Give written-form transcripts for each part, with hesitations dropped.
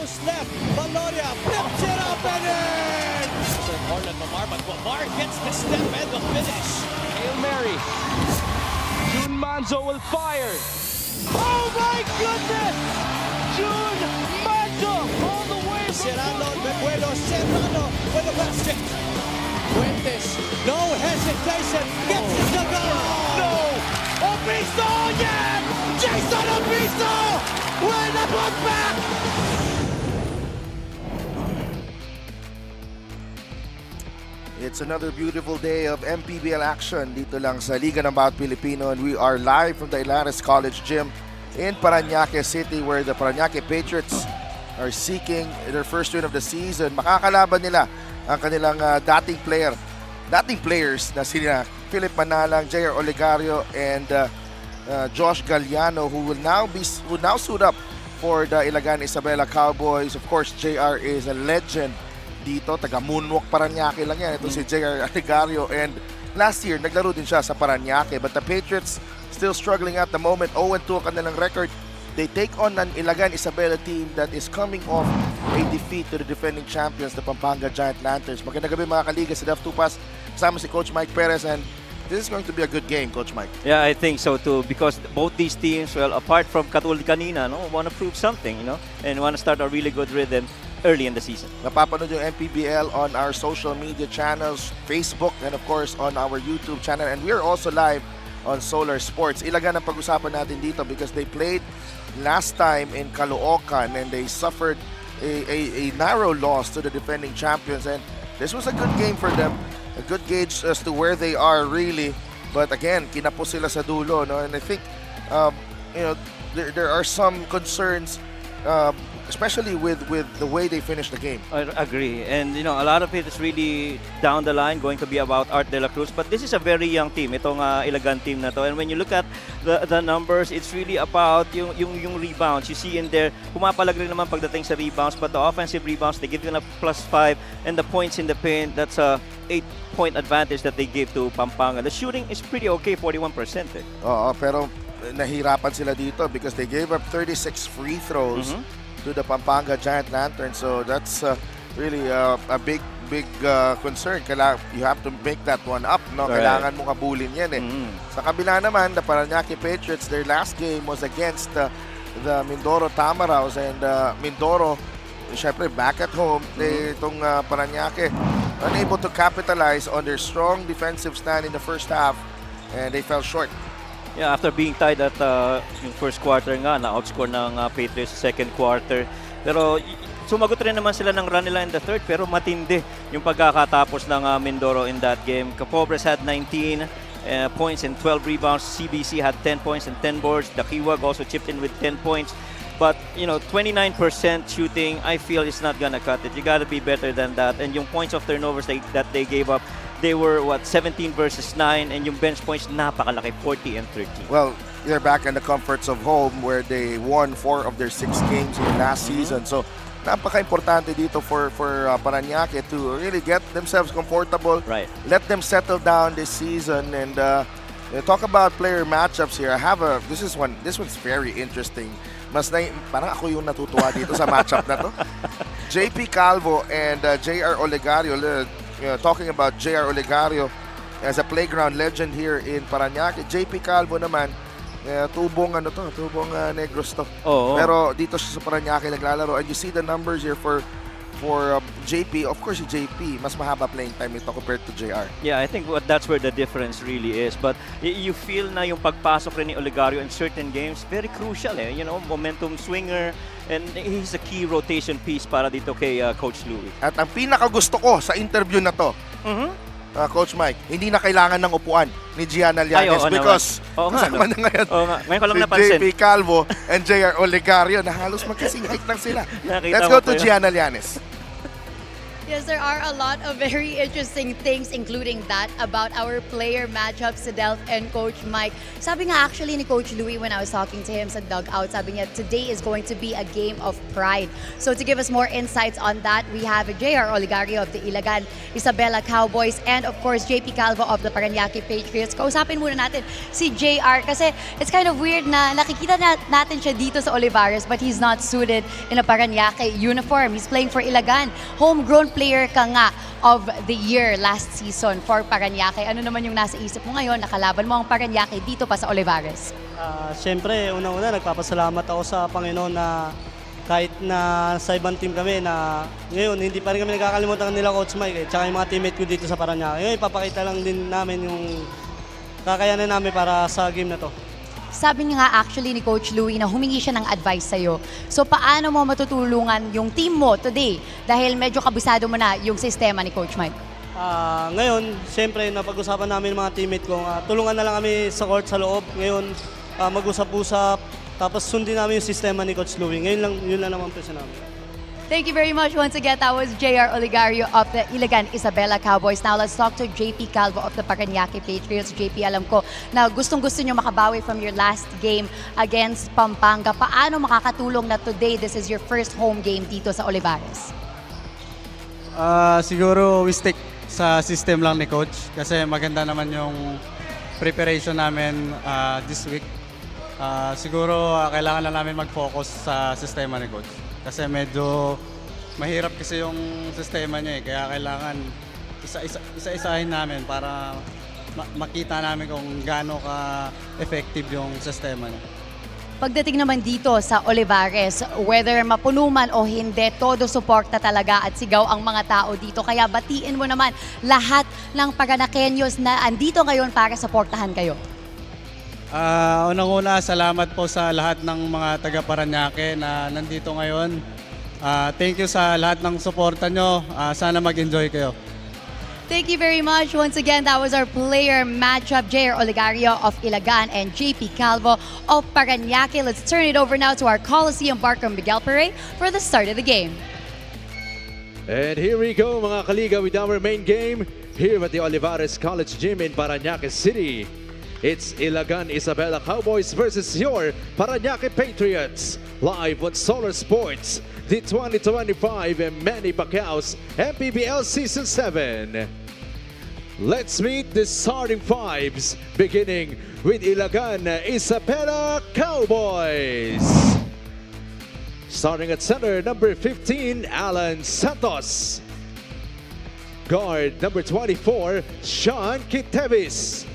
post left. Valoria flips it up and in! Orland Lamar, but Lamar gets the step and the finish. Hail Mary. June Manzo will fire. Oh my goodness! June Manzo all the way from Serrano, Serrano with the basket. Fuentes, no hesitation, gets it to go! No! Obiso, yeah! Jason Obiso with the putback! It's another beautiful day of MPBL action dito lang sa Liga ng Bawat Pilipino, and we are live from the Ilagan College Gym in Parañaque City, where the Parañaque Patriots are seeking their first win of the season. Makakalaban nila ang kanilang dating players na sina Philip Manalang, JR Olegario, and Josh Galliano, who will now suit up for the Ilagan Isabela Cowboys. Of course, JR is a legend dito, taga Moonwalk Parañaque lang yan. Ito si JR Olegario, and last year naglaro din siya sa Parañaque. But the Patriots still struggling at the moment. 0-2 ang kanilang record. They take on an Ilagan Isabela team that is coming off a defeat to the defending champions, the Pampanga Giant Lanterns. Magandang gabi mga kaliga, sa Def Tupas, kasama si Coach Mike Perez, and this is going to be a good game, Coach Mike. Yeah, I think so too, because both these teams, well, apart from Katulad kanina, want to prove something, and want to start a really good rhythm early in the season. Napapanood yung MPBL on our social media channels, Facebook, and of course on our YouTube channel. And we are also live on Solar Sports. Ilagan ang pag-usapan natin dito because they played last time in Caloocan and they suffered a narrow loss to the defending champions. And this was a good game for them, a good gauge as to where they are really. But again, kinapos sila sa dulo, no? And I think there are some concerns, especially with the way they finished the game. I agree. And, a lot of it is really down the line going to be about Art de la Cruz. But this is a very young team, itong Ilagan team na to. And when you look at the numbers, it's really about yung rebounds. You see in there, pumapalag rin naman pagdating sa rebounds. But the offensive rebounds, they give you a +5. And the points in the paint, that's a 8-point advantage that they give to Pampanga. The shooting is pretty okay, 41%. Oo, pero nahirapan sila dito because they gave up 36 free throws to the Pampanga Giant Lantern. So that's really a big concern. You have to make that one up, no? Right. Kailangan mo kabulin yan eh. Sa kabila naman, the Parañaque Patriots, their last game was against the Mindoro Tamaraws, and Mindoro, syempre back at home, itong Parañaque unable to capitalize on their strong defensive stand in the first half, and they fell short. Yeah, after being tied at yung first quarter nga, na-outscore ng Patriots second quarter. Pero sumagot rin naman sila ng run nila in the third, pero matindi yung pagkakatapos ng Mindoro in that game. Capobres had 19 points and 12 rebounds. CBC had 10 points and 10 boards. The Kiwag also chipped in with 10 points. But, 29% shooting, I feel is not gonna cut it. You gotta be better than that. And yung points of turnovers that they gave up, they were 17 versus 9, and yung bench points napakalaki, 40 and 13. Well, they're back in the comforts of home where they won 4 of their 6 games in the last season. So napaka-importante dito for Parañaque to really get themselves comfortable. Right. Let them settle down this season, and talk about player matchups here. This one's very interesting. Parang ako yung natutuwa dito sa matchup na to. JP Calvo and JR Olegario. Talking about JR Olegario as a playground legend here in Parañaque. JP Calvo naman, tubong Negros to. Pero dito siya sa Parañaque naglalaro, and you see the numbers here for JP. Of course, si JP mas mahaba playing time nito compared to JR. Yeah, I think that's where the difference really is. But you feel na yung pagpasok rin ni Olegario in certain games, very crucial momentum swinger, and he's a key rotation piece para dito kay Coach Louie. At ang pinakagusto ko sa interview na to, Coach Mike, hindi na kailangan ng upuan ni Gianna Llanes because kasama na ngayon ngayon ko lang si napansin. JP Calvo and JR Olegario na halos magkasing height lang sila. Let's go to Gianna Llanes. Yes, there are a lot of very interesting things, including that about our player matchups, Delph and Coach Mike. Sabi nga actually ni Coach Louie when I was talking to him sa dugout, sabi niya, today is going to be a game of pride. So to give us more insights on that, we have JR Oligario of the Ilagan, Isabela Cowboys, and of course, JP Calvo of the Parañaque Patriots. Kausapin muna natin si JR kasi it's kind of weird na nakikita natin siya dito sa Olivares but he's not suited in a Parañaque uniform. He's playing for Ilagan. Homegrown player ka nga of the year last season for Parañaque. Ano naman yung nasa isip mo ngayon? Nakalaban mo ang Parañaque dito pa sa Olivares. Siyempre, unang-una, nagpapasalamat ako sa Panginoon na kahit na sa ibang team kami na ngayon, hindi pa rin kami nakakalimutan nila Coach Mike tsaka yung mga teammate ko dito sa Parañaque. Ngayon, ipapakita lang din namin yung kakayanan namin para sa game na to. Sabi niya nga actually ni Coach Louie na humingi siya ng advice sa'yo. So paano mo matutulungan yung team mo today? Dahil medyo kabisado mo na yung sistema ni Coach Mike. Ngayon, siyempre, napag-usapan namin mga teammate ko. Tulungan na lang kami sa court sa loob. Ngayon, mag-usap-usap. Tapos sundin namin yung sistema ni Coach Louie. Ngayon lang, yun lang naman presa namin. Thank you very much once again. That was JR Oligario of the Ilagan Isabela Cowboys. Now let's talk to JP Calvo of the Parañaque Patriots. JP, alam ko na gustong-gusto nyo makabawi from your last game against Pampanga. Paano makakatulong na today this is your first home game dito sa Olivares? Siguro we stick sa system lang ni Coach kasi maganda naman yung preparation namin this week. Siguro kailangan lang namin mag-focus sa sistema ni Coach. Kasi medyo mahirap kasi yung sistema niya kaya kailangan isa-isahin namin para makita namin kung gaano ka-effective yung sistema niya. Pagdating naman dito sa Olivares, whether mapuno man o hindi, todo suporta talaga at sigaw ang mga tao dito. Kaya batiin mo naman lahat ng Paranaqueños na andito ngayon para suportahan kayo. Unang-una, salamat po sa lahat ng mga taga Parañaque na nandito ngayon. Thank you sa lahat ng suporta nyo. Sana mag-enjoy kayo. Thank you very much. Once again, that was our player matchup. JR Oligario of Ilagan and JP Calvo of Parañaque. Let's turn it over now to our Coliseum Barcom Miguel Pere for the start of the game. And here we go mga kaliga with our main game here at the Olivares College Gym in Parañaque City. It's Ilagan Isabela Cowboys versus your Parañaque Patriots. Live on Solar Sports, the 2025 Manny Pacquiao's MPBL Season 7. Let's meet the starting fives, beginning with Ilagan Isabela Cowboys. Starting at center, number 15, Alan Santos. Guard, number 24, Sean Kitevis.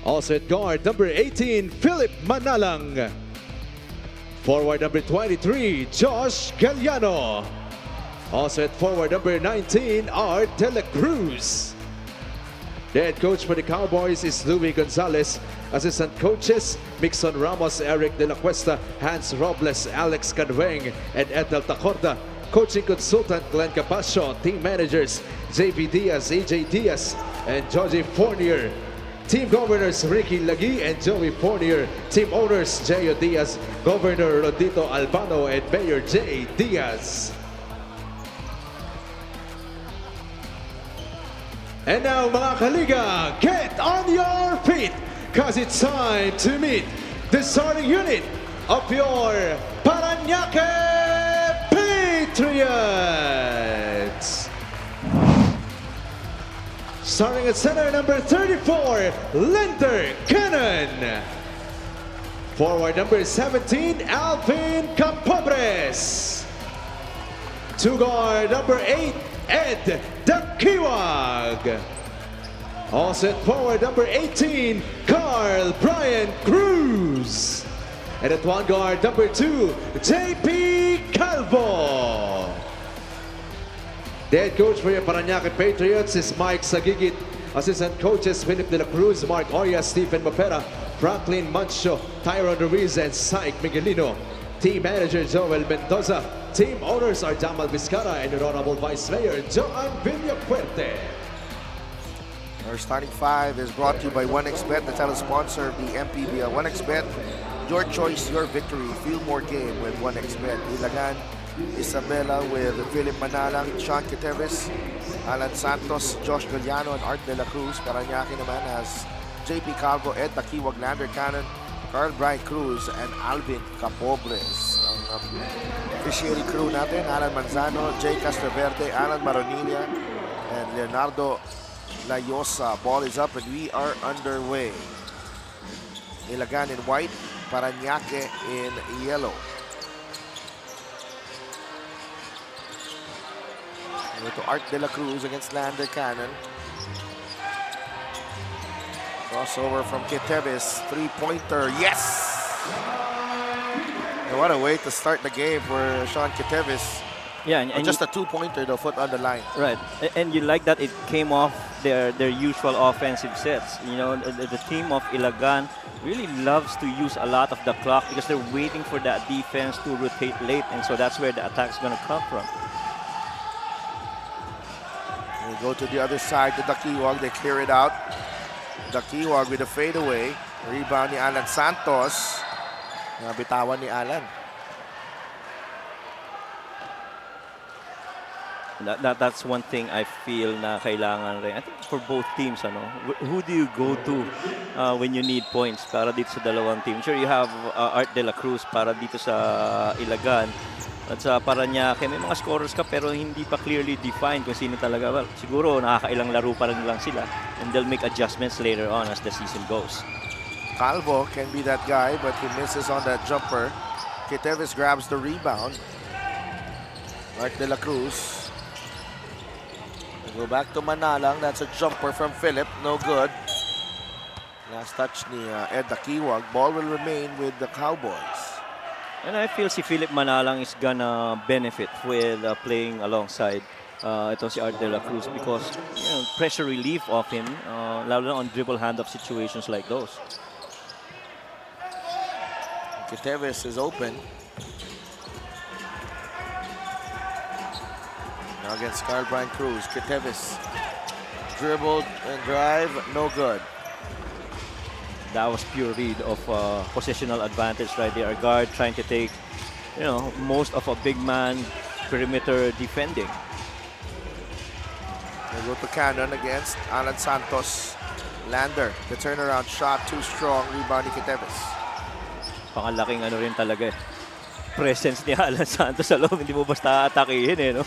Also at guard, number 18, Philip Manalang. Forward, number 23, Josh Galliano. Also at forward, number 19, Art De La Cruz. The head coach for the Cowboys is Louie Gonzalez. Assistant coaches, Mixon Ramos, Eric De La Cuesta, Hans Robles, Alex Canweng, and Edel Tacorda. Coaching consultant, Glenn Capasio. Team managers, JP Diaz, AJ Diaz, and Georgie Fournier. Team governors Ricky Lagi and Joey Fournier. Team owners Jayo Diaz, Governor Rodito Albano, and Mayor J. Diaz. And now mga kaliga, get on your feet because it's time to meet the starting unit of your Parañaque Patriots. Starting at center, number 34, Linder Cannon. Forward, number 17, Alvin Campobres. To guard, number 8, Ed Dakiwag. Also at forward, number 18, Carl Brian Cruz. And at one guard, number 2, JP Calvo. The head coach for your Parañaque Patriots is Mike Sagigit. Assistant coaches Philip De La Cruz, Mark Oria, Stephen Mapera, Franklin Mancho, Tyron Ruiz, and Syke Miguelino. Team manager Joel Mendoza. Team owners are Jamal Vizcara and Honorable Vice Mayor Joan Villafuerte. Our starting five is brought to you by 1xBet, the title sponsor of the MPBL. 1xBet, your choice, your victory. Feel more game with 1xBet. Ilagan Isabela with Philip Manalang, Sean Quiteves, Alan Santos, Josh Galliano, and Art De La Cruz. Parañaque naman has JP Calvo, Ed Taquiwag, Lander Cannon, Carl Brian Cruz, and Alvin Capobles. Ang officiating crew natin, Alan Manzano, Jay Castroverde, Alan Maronilla, and Leonardo Layosa. Ball is up and we are underway. Ilagan in white, Parañaque in yellow. Go to Art De La Cruz against Lander Cannon. Crossover from Quiteves, three-pointer, yes! And what a way to start the game for Sean Quiteves. Yeah, Or just a two-pointer, the foot on the line. right. And you like that it came off their usual offensive sets. You know, the team of Ilagan really loves to use a lot of the clock because they're waiting for that defense to rotate late, and so that's where the attack's going to come from. We go to the other side to Taquiwag, they clear it out. Taquiwag with a fadeaway. Rebound ni Alan Santos. Nabitawan ni Alan. That's one thing I feel na kailangan rin. I think for both teams, ano, who do you go to when you need points para dito sa dalawang team? Sure, you have Art De La Cruz para dito sa Ilagan. At sa Parañaque, may mga scorers ka pero hindi pa clearly defined kung sino talaga. Well, siguro nakakailang laro pa rin lang sila and they'll make adjustments later on as the season goes. Calvo can be that guy, but he misses on that jumper. Quiteves grabs the rebound. Art De La Cruz. They go back to Manalang. That's a jumper from Philip. No good. Last touch ni Ed Taquiwag. Ball will remain with the Cowboys. And I feel si Philip Manalang is gonna benefit with playing alongside itong si Art De La Cruz because you know, pressure relief of him, lalo na on dribble handoff situations like those. Quiteves is open. Now against Carl Brian Cruz. Quiteves dribbled and drive, no good. That was pure read of positional advantage right there. Our guard trying to take, you know, most of a big man perimeter defending. They go to Cannon against Alan Santos. Lander, the turnaround shot, too strong. Rebound ni Quiteves. Pangalaking ano rin talaga eh. Presence ni Alan Santos sa loob, hindi mo basta atakihin eh, no?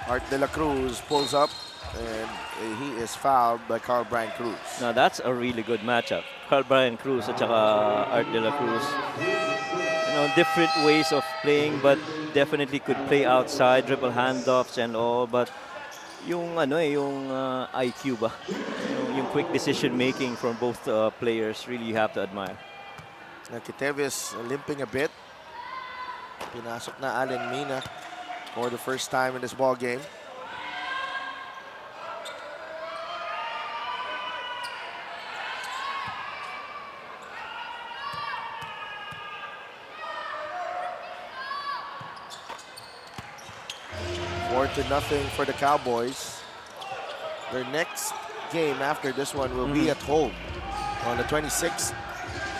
Art De La Cruz pulls up and he is fouled by Carl Brian Cruz. Now that's a really good matchup. Carl Brian Cruz at saka Art De La Cruz. You know, different ways of playing but definitely could play outside, dribble handoffs and all, but yung ano eh, yung IQ ba? Yung quick decision making from both players really you have to admire. Now Quiteves limping a bit. Pinasok na Allen Mina for the first time in this ball game. To nothing for the Cowboys. Their next game after this one will be at home on the 26th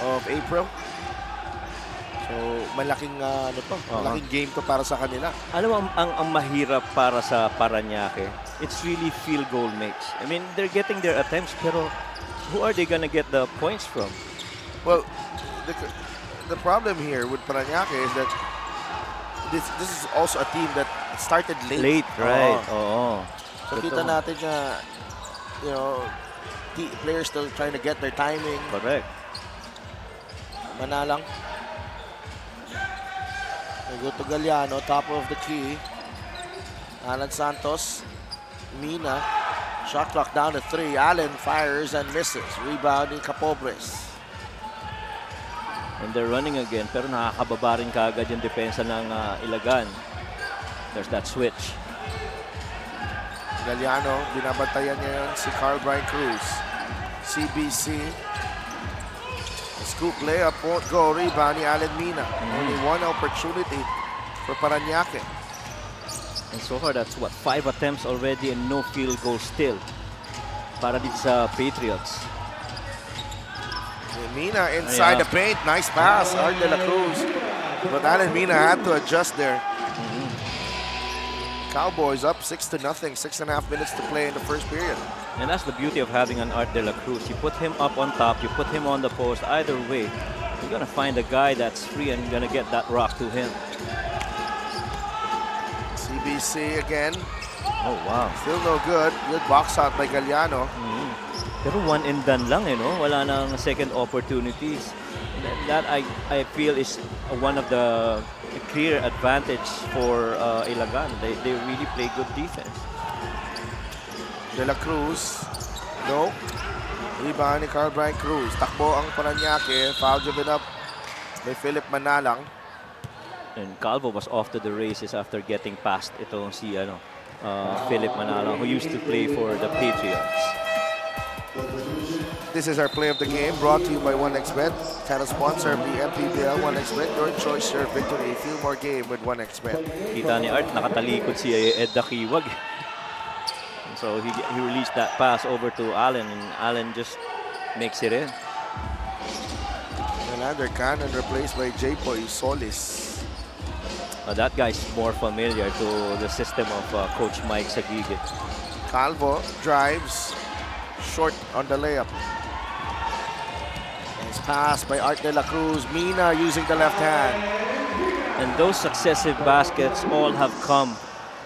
of April. So malaking malaking game to para sa kanila. Alam mo ang mahirap para sa Parañaque, it's really field goal makes. I mean, they're getting their attempts pero who are they gonna get the points from? Well, the problem here with Parañaque is that this is also a team that started late. Late, right. Oo. So kita natin na, you know, players still trying to get their timing. Correct. Manalang. They go to Galliano, top of the key. Alan Santos. Mina. Shot clock down to 3. Allen fires and misses. Rebounding Capobres. And they're running again pero nakakababa rin kaagad yung depensa ng Ilagan. There's that switch. Galliano, binabantayan niya yun si Carl Brian Cruz. CBC. The scoop layup won't go. Rebound ni Allen Mina. Only one opportunity for Parañaque. And so far, that's what, 5 attempts already and no field goal still para dito sa Patriots. Mina inside the paint. Nice pass. Art De La Cruz But Alan Mina had to adjust there. Cowboys up 6-0, 6.5 minutes to play in the first period. And that's the beauty of having an Art de la Cruz. You put him up on top, you put him on the post. Either way, you're going to find a guy that's free and you're going to get that rock to him. CBC again. Oh, wow. Still no good. Good box out by Galliano. Pero one and done lang, no? Wala nang second opportunities. That I feel is one of the clear advantage for Ilagan. They really play good defense. De La Cruz. No. Rebound ni Carl Brian Cruz. Takbo ang Parañaque. Foul given up by Philip Manalang. And Calvo was off to the races after getting past itong si Philip Manalang, who used to play for the Patriots. This is our play of the game, brought to you by 1xBet, title sponsor of the MPBL. 1xBet, your choice, your victory. Feel more game with 1xBet. Kita ni Art, nakatalikod si Ed Dakiwag. So he released that pass over to Allen, and Allen just makes it in. Another cannon replaced by J-Boy Solis. That guy's more familiar to the system of Coach Mike Sagigit. Calvo drives, short on the layup. Nice pass by Art de la Cruz. Mina using the left hand. And those successive baskets all have come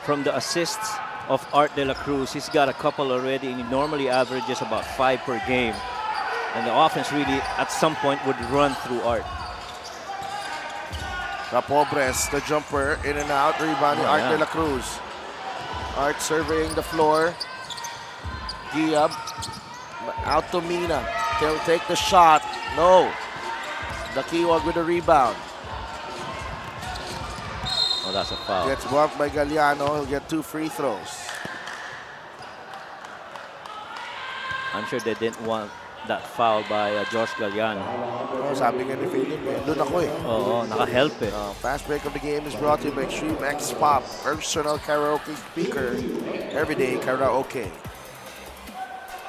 from the assists of Art de la Cruz. He's got a couple already, and he normally averages about 5 per game. And the offense really, at some point, would run through Art. Capobres, the jumper, in and out, rebounding Art de la Cruz. Art surveying the floor. Giab, out to Mina. He'll take the shot. No. Dakiwag with the rebound. Oh, that's a foul. Gets bumped by Galliano. He'll get 2 free throws. I'm sure they didn't want that foul by Josh Galliano. Oh, sabi nga ni Philip, doon ako eh. Oo, naka-help eh. Fast break of the game is brought to you by Extreme X Pop, personal karaoke speaker, everyday karaoke.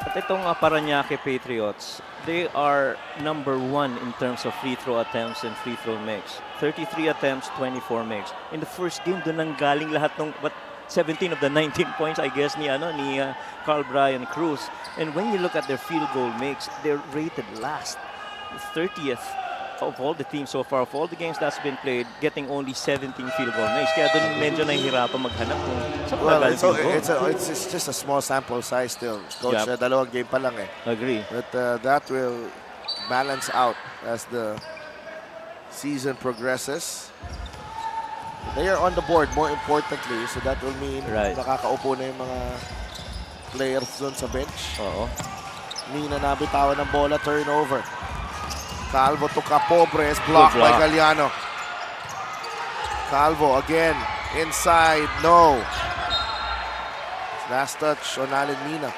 At itong Parañaque Patriots, they are number 1 in terms of free throw attempts and free throw makes. 33 attempts, 24 makes. In the first game, doon nang galing lahat ng 17 of the 19 points, I guess, ni Carl Brian Cruz. And when you look at their field goal makes, they're rated last, 30th of all the teams so far, of all the games that's been played, getting only 17 field goal makes. Kaya doon medyo nahihirapan maghanap kung saan Well, it's just a small sample size still. Coach, Yep. dalawang game pa lang eh. Agree. But that will balance out as the season progresses. They are on the board, more importantly, so that will mean nakakaupo na yung mga players doon sa bench. Oo. Mina nabitawan ng bola, turnover. Calvo to Capobres, blocked by Galliano. Calvo again, inside, no. Last touch on Alan Mina.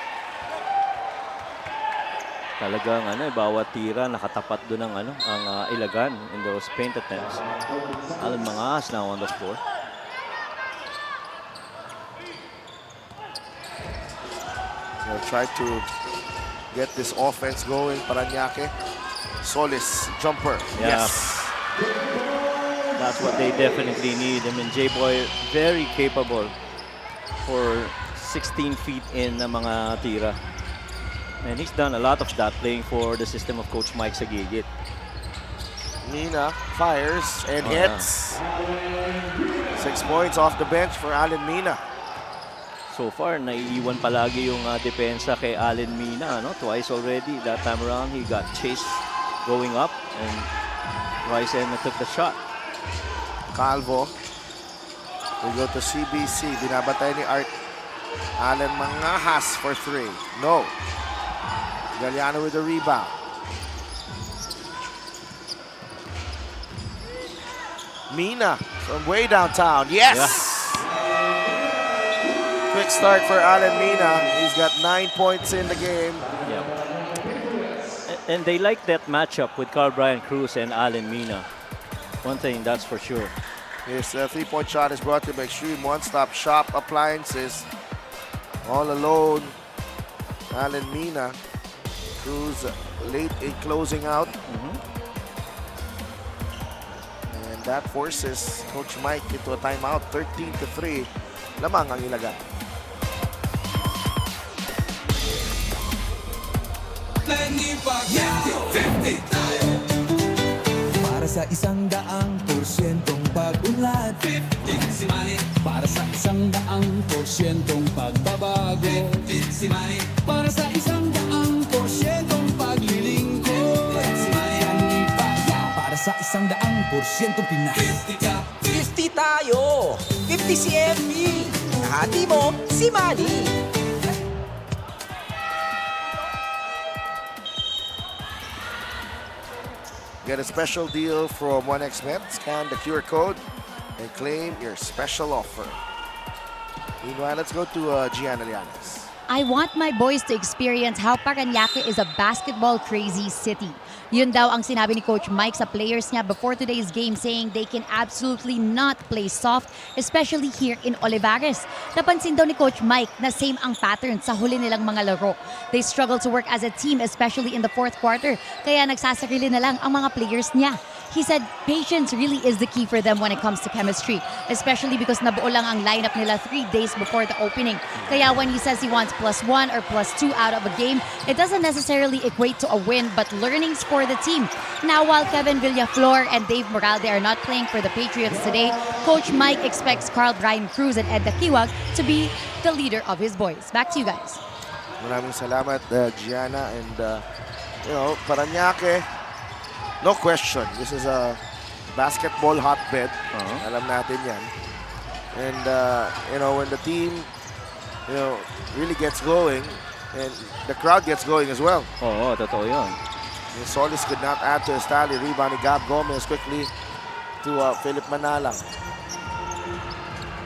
Talagang bawat tira nakatapat doon ang ang Ilagan in those paint attempts. Alan Mangas now on the floor. They'll try to get this offense going. Parañaque. Solis, jumper. Yeah. Yes. That's what they definitely need. I mean, J-Boy, very capable for 16 feet in na mga tira. And he's done a lot of that playing for the system of Coach Mike Sagigit. Mina fires and hits. 6 points off the bench for Alan Mina. So far, naiiwan palagi yung depensa kay Alan Mina. Twice already. That time around, he got chased going up and twice and took the shot. Calvo. We go to CBC. Binabatay ni Art. Alan Mangas for 3. No. Galliano with the rebound. Mina from way downtown. Yes! Quick start for Alan Mina. He's got 9 points in the game. Yep. And they like that matchup with Carl Brian Cruz and Alan Mina. One thing, that's for sure. His 3-point shot is brought to you by Extreme One-Stop Shop Appliances. All alone, Alan Mina. Cruz late in closing out. And And that forces Coach Mike into a timeout. 13-3. Lamang ang Ilagan. Para sa 100% pag-unlad, 15 si Manny. Para sa 100% pagbabago, 15 si Manny. Para sa 100% paglilingkod, 15 si Manny. Para sa 100% Pinas, 50 tayo, 50 si MB. Nahati mo si Manny. Get a special deal from 1xBet. Scan the QR code and claim your special offer. Meanwhile, let's go to Gianna Llanes. I want my boys to experience how Parañaque is a basketball-crazy city. Yun daw ang sinabi ni Coach Mike sa players niya before today's game, saying they can absolutely not play soft, especially here in Olivares. Napansin daw ni Coach Mike na same ang pattern sa huli nilang mga laro. They struggle to work as a team, especially in the fourth quarter, kaya nagsasarili na lang ang mga players niya. He said patience really is the key for them when it comes to chemistry, especially because nabuo lang ang lineup nila 3 days before the opening. Kaya when he says he wants +1 or +2 out of a game, it doesn't necessarily equate to a win, but learnings for the team. Now, while Kevin Villaflor and Dave Moralde are not playing for the Patriots today, Coach Mike expects Carl Brian Cruz and Ed Dakiwag to be the leader of his boys. Back to you guys. Maraming salamat, Gianna. And, Parañaque, no question, this is a basketball hotbed. Alam natin yan. And, when the team, really gets going, and the crowd gets going as well. Oo, totoo yun. And Solis could not add to his tally. Rebound ni Gab Gomez quickly to Philip Manalang.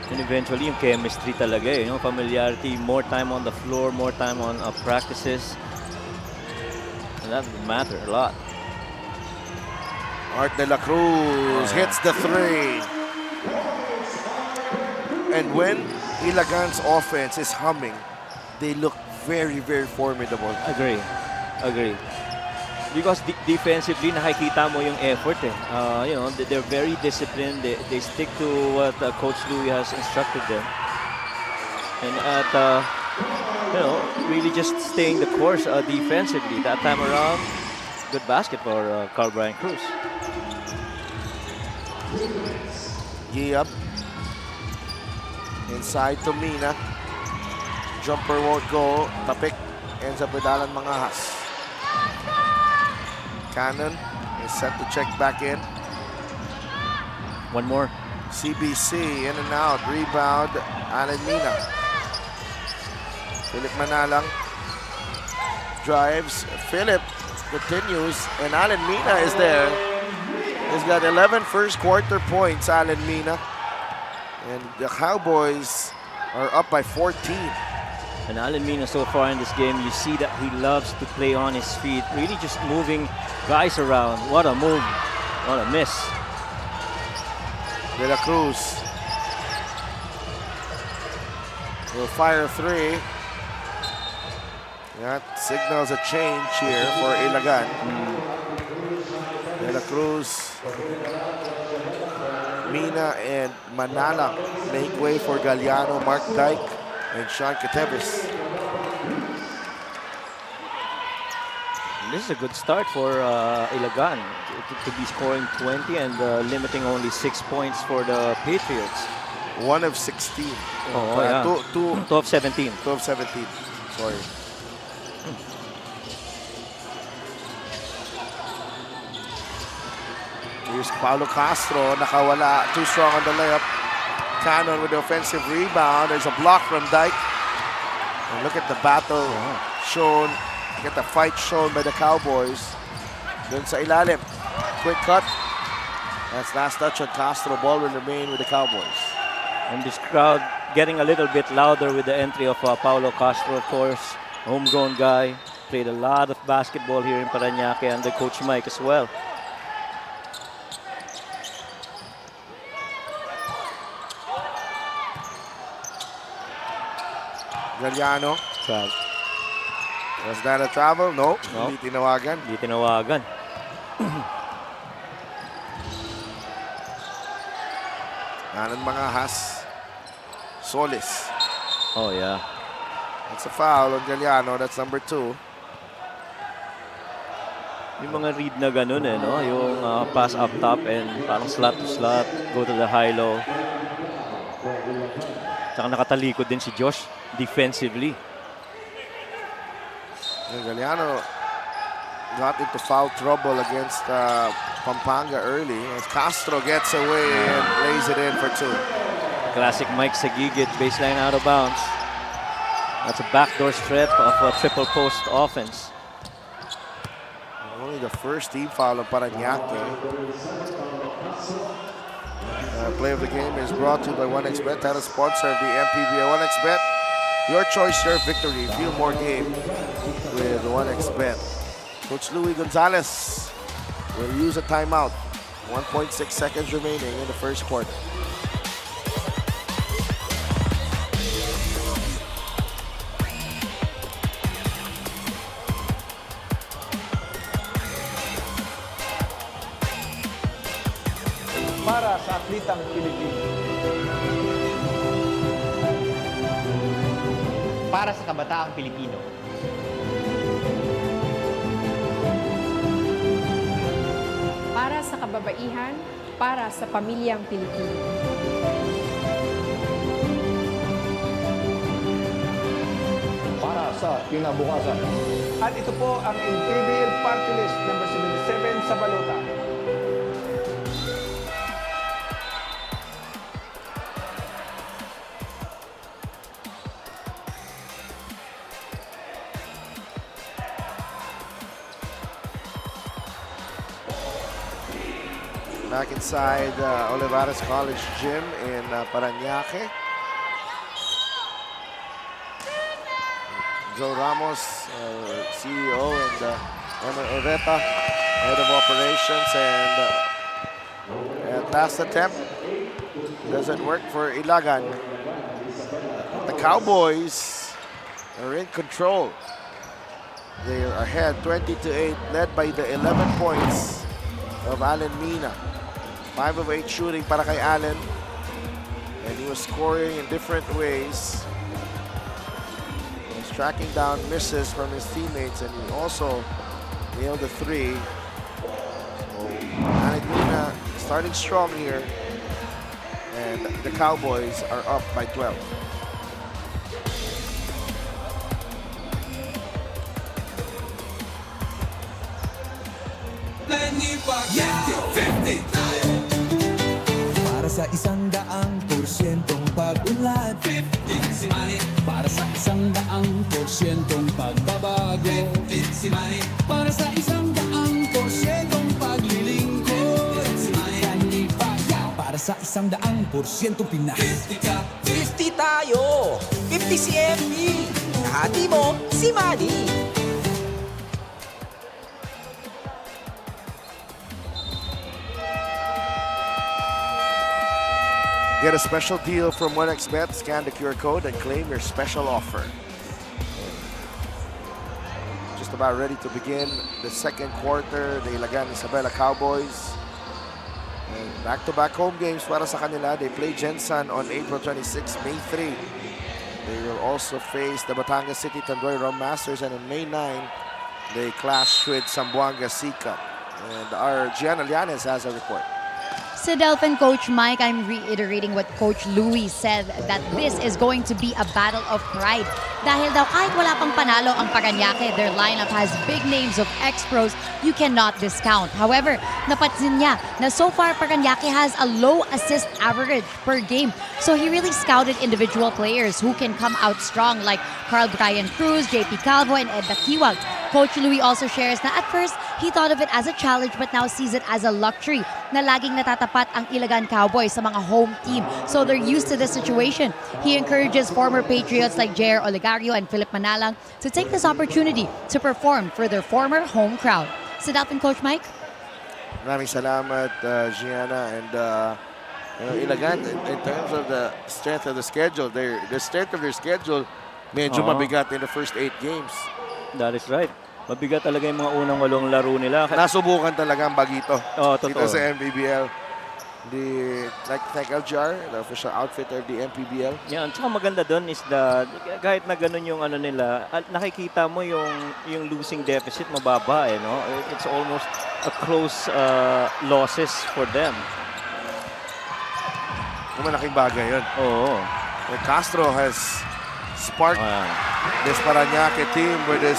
And eventually, yung chemistry talaga familiarity, more time on the floor, more time on practices. And that would matter a lot. Art de la Cruz hits the three. And when Ilagan's offense is humming, they look very, very formidable. Agree. Because defensively, nakikita mo yung effort they're very disciplined. They stick to what Coach Louis has instructed them. And at, really just staying the course defensively. That time around, good basket for Carl Brian Cruz. Yep. Inside to Mina. Jumper won't go. Tapik ends up with Alan Mangahas. Cannon is set to check back in. One more. CBC in and out. Rebound. Alan Mina. Philip Manalang drives. Philip continues. And Alan Mina is there. He's got 11 first quarter points, Alan Mina. And the Cowboys are up by 14. And Alan Mina so far in this game, you see that he loves to play on his feet, really just moving guys around. What a move, what a miss. De La Cruz will fire three. That signals a change here for Ilagan. De La Cruz, Mina and Manalang make way for Galliano, Mark Dyke, and Sean Catevis. This is a good start for Ilagan to be scoring 20 and limiting only 6 points for the Patriots. 1 of 16. Oh, yeah. 2 of 17. 2 of 17. Sorry. Here's Paulo Castro, nakawala, too strong on the layup. Cannon with the offensive rebound. There's a block from Dyke. And look at the battle shown, look at the fight shown by the Cowboys. Dun sa ilalim. Quick cut. That's last touch on Castro. Ball will remain with the Cowboys. And this crowd getting a little bit louder with the entry of Paulo Castro, of course. Homegrown guy. Played a lot of basketball here in Parañaque under Coach Mike as well. Galliano. Travel. Was that a travel? No. No. Hindi tinawagan. Hindi tinawagan. Alan Mangahas. Solis. Oh, yeah. That's a foul on Galiano. That's number 2. Yung mga read na ganun no? Yung pass up top and parang slot to slot, go to the high-low. Tsaka nakatalikod din si Josh defensively. Galiano got into foul trouble against Pampanga early as Castro gets away and lays it in for 2. Classic Mike Sagigit, baseline out of bounds. That's a backdoor threat of a triple post offense. Only the first team foul of Parañaque. Play of the game is brought to you by 1xBet, title sponsor of the MPBL. 1xBet, your choice, your victory. Feel more game with 1xBet. Coach Louis Gonzalez will use a timeout. 1.6 seconds remaining in the first quarter. Para sa atlitang Pilipino. Para sa kabataang Pilipino. Para sa kababaihan, para sa pamilyang Pilipino. Para sa kinabukasan. At ito po ang MPBL Party List number 77 sa balota. Back inside Olivares College Gym in Parañaque. Joe Ramos, CEO, and Emma Oreta, head of operations, and last attempt doesn't work for Ilagan. The Cowboys are in control. They are ahead 20-8, led by the 11 points of Allen Mina. 5 of 8 shooting para kay Allen. And he was scoring in different ways. He was tracking down misses from his teammates, and he also nailed the 3. So Allen Mina starting strong here. And the Cowboys are up by 12. Para sa 100% pag-unlad, 15 si Manny. Para sa 100% pagbabago, 15 si Manny. Para sa 100% paglilingkod, 15 si Manny. Para sa 100% Pinas, 50 ka, 50 tayo, 50 si MP. Kahati mo si Manny. Get a special deal from 1xBet. Scan the QR code and claim your special offer. Just about ready to begin the second quarter. The Ilagan Isabela Cowboys. And back-to-back home games para sa kanila. They play Jensan on April 26, May 3. They will also face the Batangas City Tandoy Rum Masters, and on May 9, they clash with Zamboanga Sika. And our Gianna Llanes has a report. Sa Delphin Coach Mike, I'm reiterating what Coach Louis said, that this is going to be a battle of pride. Dahil daw kahit wala pang panalo ang Parañaque, their lineup has big names of ex-pros you cannot discount. However, napansin niya na so far Parañaque has a low assist average per game. So he really scouted individual players who can come out strong like Carl Brian Cruz, JP Calvo, and Ed Dakiwag. Coach Louis also shares na at first, he thought of it as a challenge but now sees it as a luxury na laging natatapat ang Ilagan Cowboys sa mga home team. So they're used to this situation. He encourages former Patriots like Jair Olegario and Philip Manalang to take this opportunity to perform for their former home crowd. Sa Delphin Coach Mike? Maraming salamat, Gianna. And Ilagan, in terms of the strength of the schedule, the strength of their schedule, medyo mabigat in the first 8 games. That is right. Mabigat talaga yung mga unang 8 laro nila. Nasubukan talaga ang Bagito dito sa MPBL. like LGR, the official outfitter of the MPBL. Yeah, at saka maganda doon is kahit na ganun yung ano nila, at nakikita mo yung losing deficit mababa eh, no? It's almost a close losses for them. Malaking bagay yun. Oo. And Castro has sparked this Parañaque team with his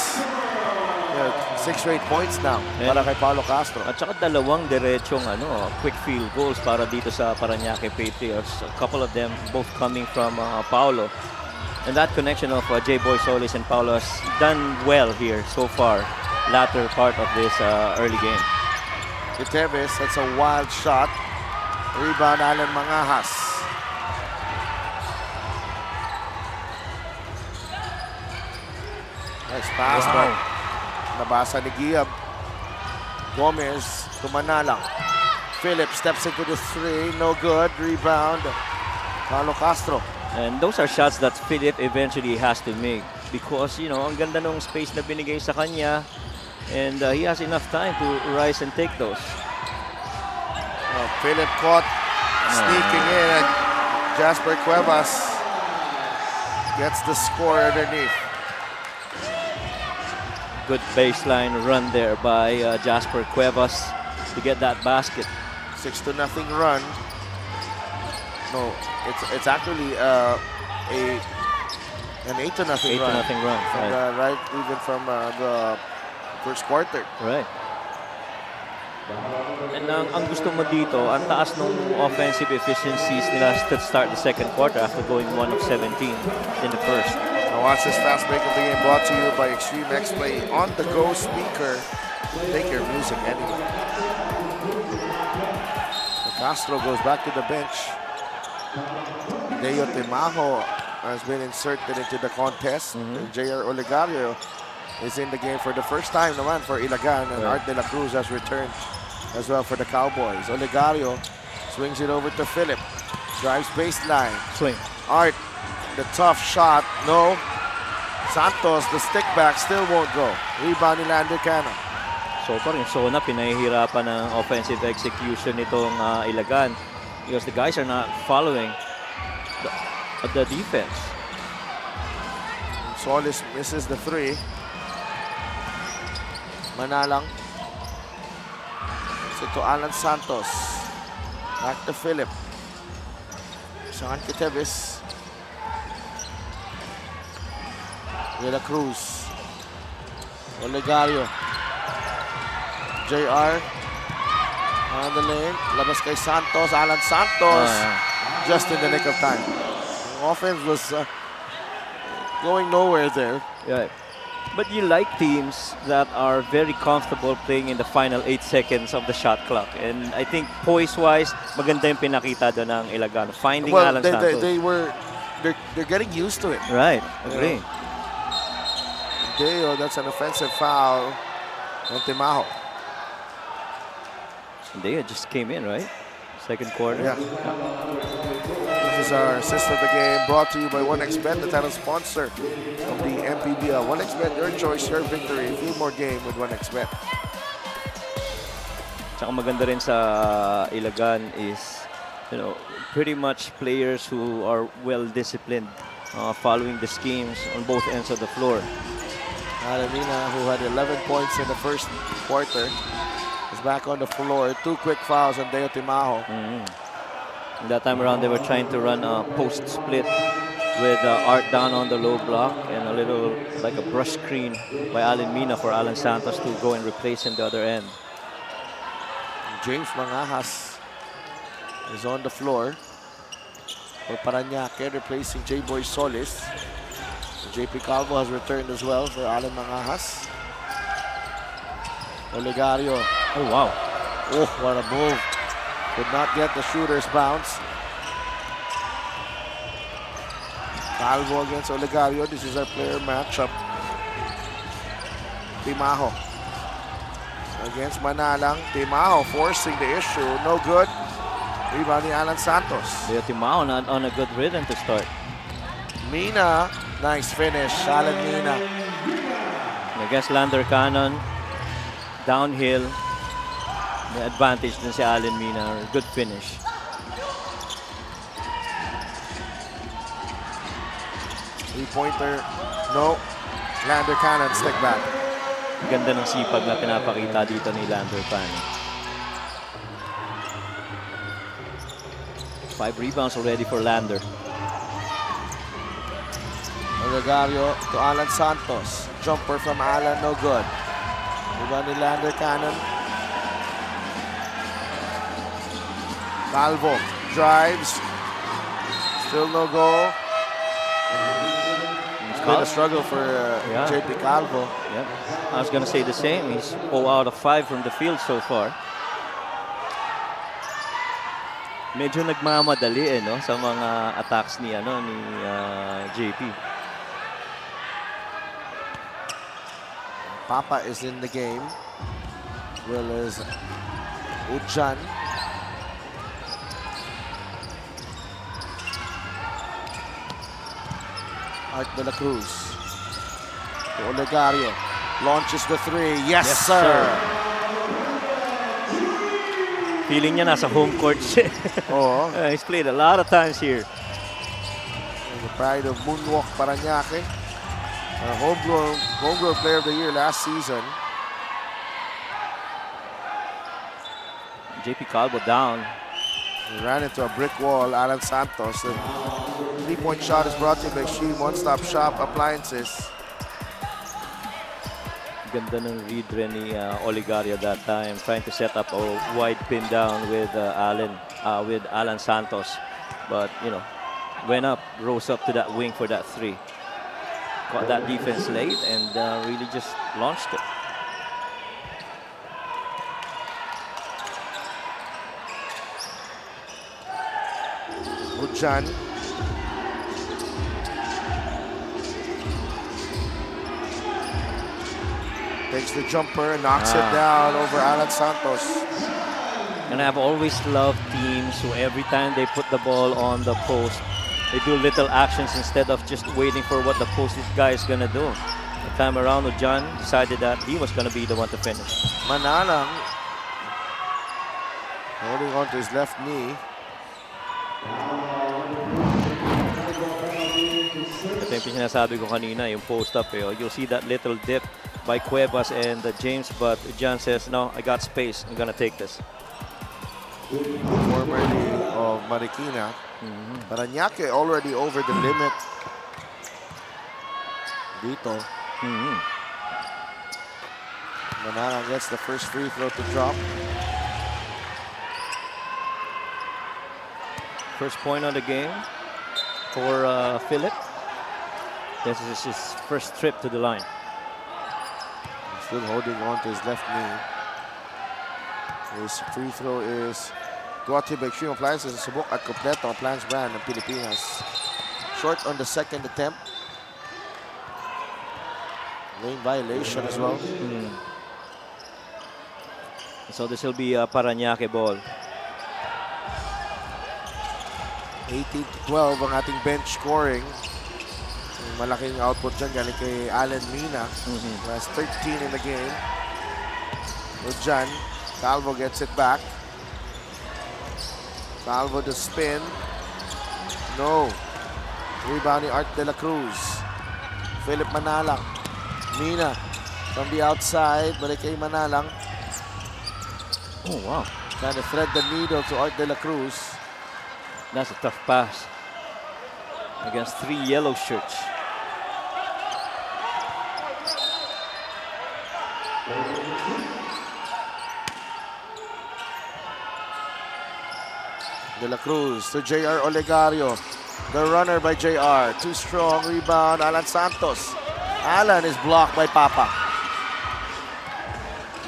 6 straight points now para kay Paulo Castro. At saka dalawang diretsong quick field goals para dito sa Parañaque Patriots. A couple of them both coming from Paulo. And that connection of J-Boy Solis and Paulo has done well here so far, latter part of this early game. Gutierrez, that's a wild shot. Rebound, Alan Mangahas. Nice pass, but nabasa ni Giab. Gomez to Manalang. Philip steps into the 3, no good. Rebound, Paulo Castro. And those are shots that Philip eventually has to make because, ang ganda ng space na binigay sa kanya and he has enough time to rise and take those. Philip caught sneaking in, and Jasper Cuevas gets the score underneath. Good baseline run there by Jasper Cuevas to get that basket. 6-0 run. No, it's actually an 8-0 run. 8-0 run. From right, even from the first quarter. Right. And ang gusto mo dito, ang taas ng offensive efficiencies nila to start the second quarter after going 1 of 17 in the first. Now watch this fast break of the game brought to you by Extreme X Play on-the-go speaker. Take your music anywhere. Castro goes back to the bench. Deo Timajo has been inserted into the contest. J.R. Olegario is in the game for the first time naman for Ilagan, and Art De La Cruz has returned as well for the Cowboys. Olegario swings it over to Philip. Drives baseline. Swing. Art, the tough shot. No. Santos, the stick back, still won't go. Rebound ni Lander Cano. So far yung zona, pinahihirapan ng offensive execution nitong Ilagan because the guys are not following the defense. Solis misses the 3. Manalang. So to Alan Santos. Back to Philip. Sean Quitevis. De La Cruz. Olegario. JR. On the lane. Labas kay Santos. Alan Santos. Just in the nick of time. The offense was going nowhere there. Yeah. But you like teams that are very comfortable playing in the final 8 seconds of the shot clock. And I think poise-wise, maganda yung pinakita doon ng Ilagan. Finding Alan Santos. They're getting used to it. Right, agree. Deo, that's an offensive foul on Timajo. Deo just came in, right? Second quarter. Yeah. This is our assist of the game brought to you by 1xBet, the title sponsor of the MPBL. 1xBet, your choice, your victory. Feel more game with 1xBet. Tsaka maganda rin sa Ilagan is, pretty much players who are well disciplined, following the schemes on both ends of the floor. Alamina, who had 11 points in the first quarter, is back on the floor. 2 quick fouls on Deo Timajo. That time around, they were trying to run a post split with Art down on the low block and a little like a brush screen by Alan Mina for Alan Santos to go and replace him the other end. James Mangahas is on the floor for Parañaque, replacing J-Boy Solis. JP Calvo has returned as well for Alan Mangahas. Olegario. Oh, wow. Oh, what a move. Could not get the shooter's bounce. Calvo against Olegario. This is our player matchup. Timajo against Manalang. Timajo forcing the issue. No good. Rebound ni Alan Santos. Yeah, Timajo not on a good rhythm to start. Mina. Nice finish. Alan Mina. Against Lander Cannon. Downhill. May advantage din si Alan Mina. Good finish. Three-pointer, no. Lander Cannon, stick back. Ganda ng sipag na pinapakita dito ni Lander Pan. 5 rebounds already for Lander. Olegario to Alan Santos. Jumper from Alan, no good. Rebound ni Lander Cannon. Calvo drives. Still no goal. It's been a struggle for JP Calvo. Yep. I was gonna say the same. He's 0 out of 5 from the field so far. Medyo nagmamadali no sa mga attacks ni JP. Papa is in the game. Will is Ujan. Art de la Cruz. To Olegario. Launches the three. Yes, sir. Feeling niya nasa home court siya. Oo. He's played a lot of times here. The pride of Moonwalk Parañaque. Homegrown player of the year last season. JP Calvo down. He ran into a brick wall, Alan Santos. The three-point shot is brought to you by Sheem One Stop Shop Appliances. Ganda ng read rin ni Olegario that time, trying to set up a wide pin down with Alan Santos, but went up, rose up to that wing for that three. Caught that defense late and really just launched it. Ujan. Takes the jumper and knocks it down over Alan Santos. And I've always loved teams who every time they put the ball on the post, they do little actions instead of just waiting for what the post guy is going to do. The time around, Ujan decided that he was going to be the one to finish. Manalang holding on to his left knee. Ito yung sinasabi ko kanina, yung post-up. You'll see that little dip by Cuevas and James, but Ujan says, no, I got space. I'm going to take this. Formerly of Marikina. Parañaque already over the limit. Dito. Manalang gets the first free throw to drop. First point on the game for Philip. This is his first trip to the line. Still holding on to his left knee. His free throw is brought to you by Extreme Appliances. Subok at kompleto ang Plans brand ng Pilipinas. Short on the second attempt. Lane violation as well. So this will be a Parañaque ball. 18-12 ang ating bench scoring. Malaking output dyan galing kay Alan Mina. He has 13 in the game. Ujan. Calvo gets it back. Calvo to spin. No. Rebound ni Art de la Cruz. Philip Manalang. Mina from the outside. Balik kay Manalang. Oh, wow. Trying to thread the needle to Art de la Cruz. That's a tough pass against 3 yellow shirts. De la Cruz to JR Olegario. The runner by JR. Too strong. Rebound. Alan Santos. Alan is blocked by Papa.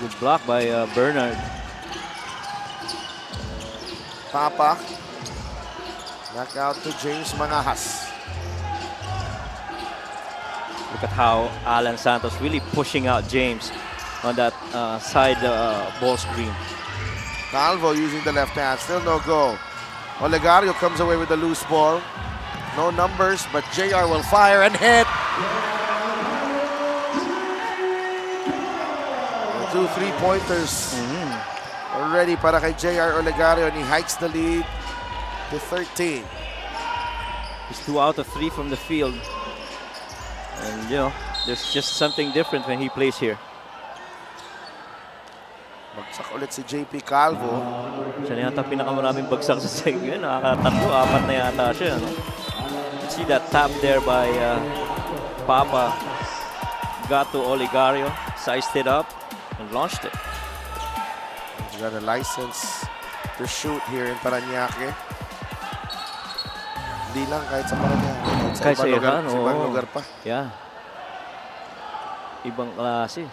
Good block by Bernard. Papa. Back out to James Manahas. Look at how Alan Santos really pushing out James on that side ball screen. Calvo using the left hand. Still no go. Olegario comes away with the loose ball. No numbers, but JR will fire and hit. 2 3-pointers already para kay JR Olegario, and he hikes the lead to 13. He's 2 out of 3 from the field. And you know, there's just something different when he plays here. Bagsak ulit si JP Calvo. Siya na yata pinakamaraming bagsak sa segment. Nakakatatlo, apat na yata siya. No? See that tap there by Papa. Got to Oligario, sized it up, and launched it. He's got a license to shoot here in Parañaque. Hindi lang kahit sa Parañaque. Kahit sa ibang Ilagan, ibang lugar pa. Yeah. Ibang klase.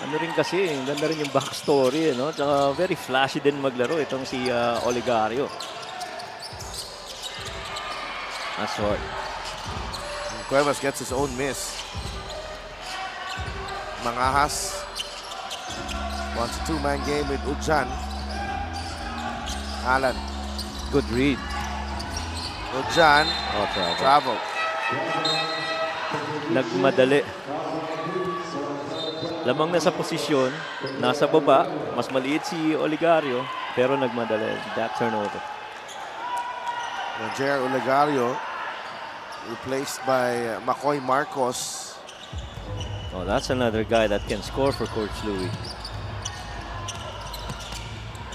Ano rin kasi, ganda rin yung backstory, no? Tsaka very flashy din maglaro itong si Oligario. That's hard. Cuevas gets his own miss. Mangahas wants a two-man game with Ujan. Alan. Good read. Ujan. Oh, Travel. Nagmadali. Lamang na sa posisyon, nasa baba, mas maliit si Oligario, pero nagmadali. That turnover. Roger Oligario replaced by McCoy Marcos. Oh, that's another guy that can score for Coach Louis.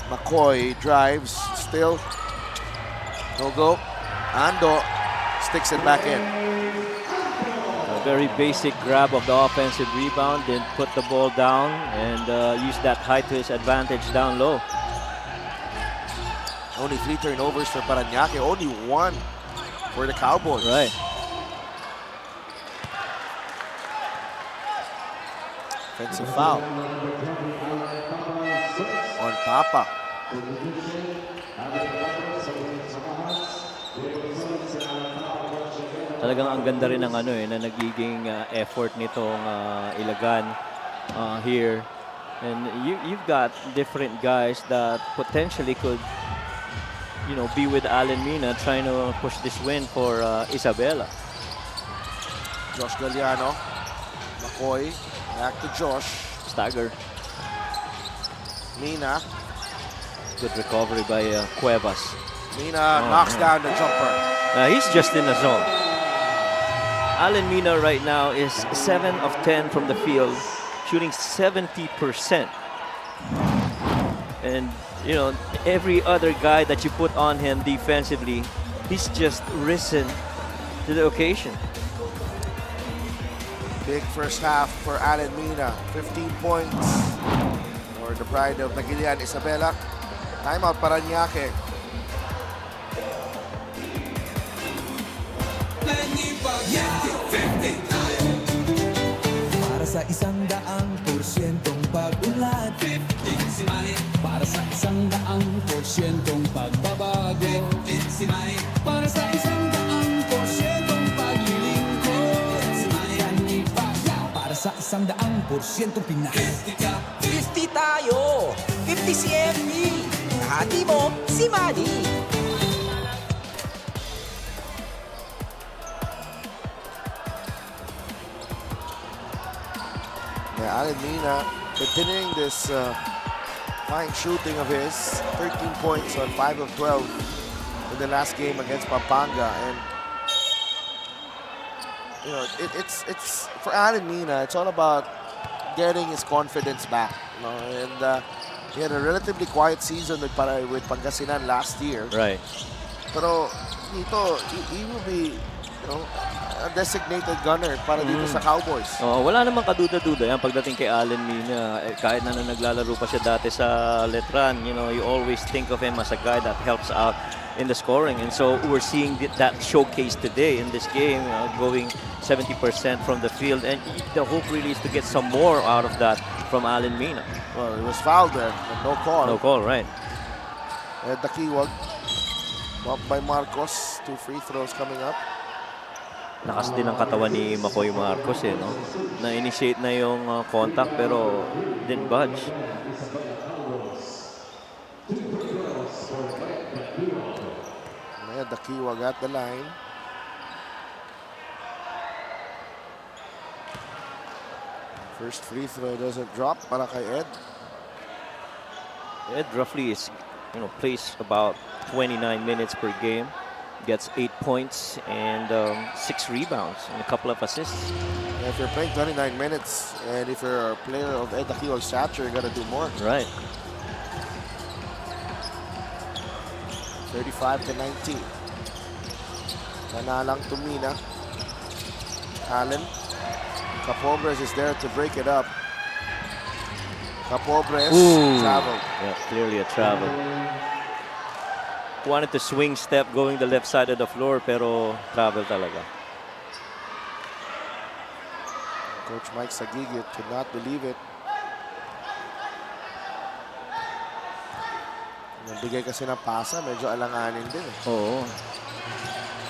McCoy drives, still. No go. Ando sticks it back in. A very basic grab of the offensive rebound, then put the ball down and use that height to his advantage down low. Only 3 turnovers for Parañaque, only 1 for the Cowboys. Right. Offensive foul on Papa. Talagang ang ganda rin ng na nagiging effort nitong Ilagan here. And you've got different guys that potentially could, you know, be with Alan Mina trying to push this win for Isabela. Josh Galliano, McCoy, back to Josh. Stagger. Mina. Good recovery by Cuevas. Mina knocks down the jumper. He's just in the zone. Alan Mina right now is 7 of 10 from the field, shooting 70%. And, you know, every other guy that you put on him defensively, he's just risen to the occasion. Big first half for Alan Mina. 15 points for the pride of Nagilian, Isabela. Timeout Parañaque. Para sa 100% pag-unlad, para sa 100% pagbabago, para sa 100% paglilingkod, para sa 100% Pinas. 50 tayo, 50 si MD, hati mo si Manny. Alan Mina continuing this fine shooting of his. 13 points on 5 of 12 in the last game against Pampanga. And you know, it's for Alan Mina, it's all about getting his confidence back. You know? And he had a relatively quiet season with Pangasinan last year. Right. Pero dito, he will be, you know, a designated gunner para dito sa Cowboys. Oh, wala namang kaduda-duda yan pagdating kay Alan Mina. Kahit na naglalaro pa siya dati sa Letran, you know, you always think of him as a guy that helps out in the scoring. And so we're seeing that showcase today in this game, going 70% from the field. And the hope really is to get some more out of that from Alan Mina. Well, it was fouled there, but no call. No call, right. Dakiwag. Bumped by Marcos. 2 free throws coming up. Lakas din ang katawan ni Makoy Marcos no? Na-initiate na yung contact pero didn't budge. Dakiwag at the line. First free throw doesn't drop para kay Ed. Ed roughly is, you know, plays about 29 minutes per game. gets 8 points and 6 rebounds and a couple of assists. If you're playing 29 minutes and if you're a player of Ed Aquino's stature, you gotta do more. Right. 35-19. Manalang to Mina. Allen. Capobres is there to break it up. Capobres traveled. Yeah, clearly a travel. Wanted to swing step going the left side of the floor pero travel talaga. Coach Mike Sagigit could not believe it. Nagbigay kasi ng pasa, medyo alanganin din. Oo.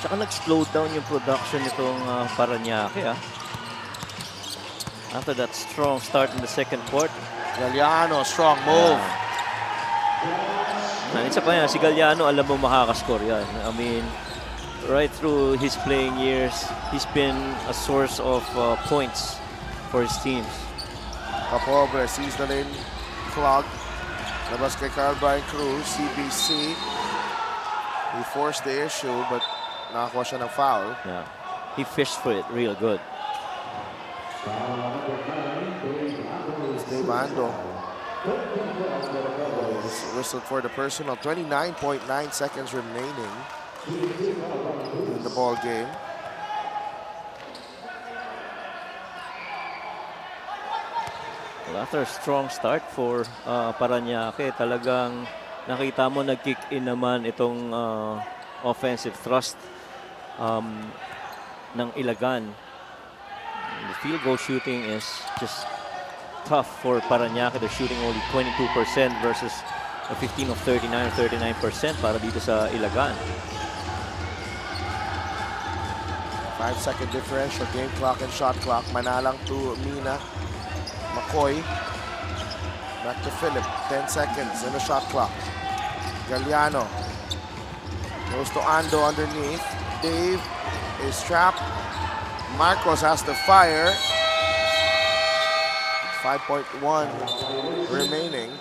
Tsaka nag-slow down yung production nitong Parañaque. After that strong start in the second quarter. Galliano, strong move. Isa pa yan, si Galliano alam mo makakascore yan. I mean, right through his playing years, he's been a source of points for his teams. Capobre sees the lane clog. Labas kay Carl Brian Cruz, CBC. He forced the issue but nakakuha siya ng foul. Yeah, he fished for it real good. Dave Ando. Whistled for the personal. 29.9 seconds remaining in the ball game. Well, after a strong start for Parañaque, talagang nakita mo nag-kick in naman itong offensive thrust ng Ilagan. The field goal shooting is just tough for Parañaque. They're shooting only 22% versus a 15 of 39 or 39% para dito sa Ilagan. 5-second differential, game clock and shot clock. Manalang to Mina. McCoy. Back to Philip. 10 seconds in the shot clock. Galliano. Goes to Ando underneath. Dave is trapped. Marcos has to fire. 5.1 remaining.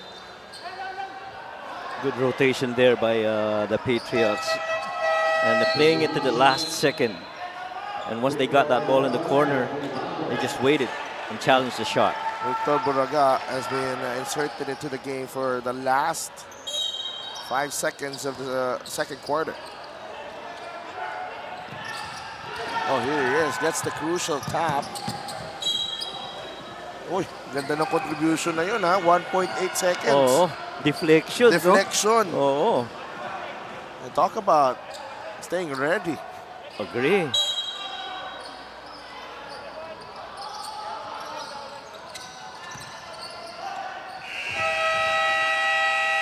Good rotation there by the Patriots. And they're playing it to the last second. And once they got that ball in the corner, they just waited and challenged the shot. Victor Buraga has been inserted into the game for the last 5 seconds of the second quarter. Oh, here he is. Gets the crucial tap. Uy, ganda ng contribution na yun, ha? 1.8 seconds. Oo, deflection. Deflection. No? Oo. And talk about staying ready. Agree.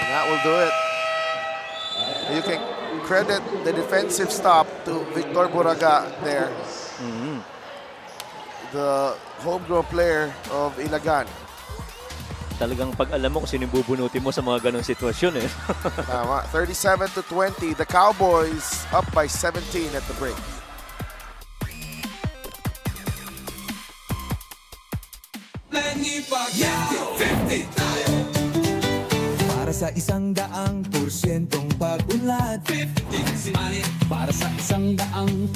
And that will do it. You can credit the defensive stop to Victor Buraga there. The homegrown player of Ilagan. Talagang pag alam mo kung sino yung bubunutin mo sa mga ganong sitwasyon eh. Tama. 37-20. The Cowboys up by 17 at the break. Para sa 100% pag-unlad, 15 si Manny. Para sa 100%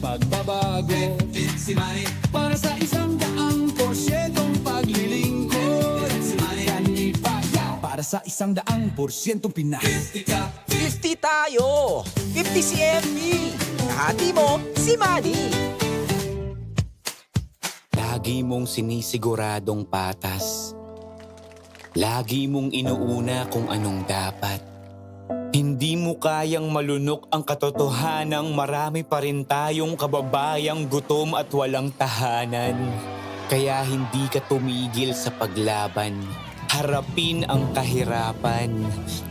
pagbabago, 15 si Manny. Para sa 100% paglilingkod, 15 si Manny. Kanipaya. Para sa 100% Pinas, 50 ka, 50 tayo, 50 si MP. Kahati mo si Manny. Lagi mong sinisiguradong patas. Lagi mong inuuna kung anong dapat. Hindi mo kayang malunok ang katotohanang marami pa rin tayong kababayang gutom at walang tahanan. Kaya hindi ka tumigil sa paglaban. Harapin ang kahirapan.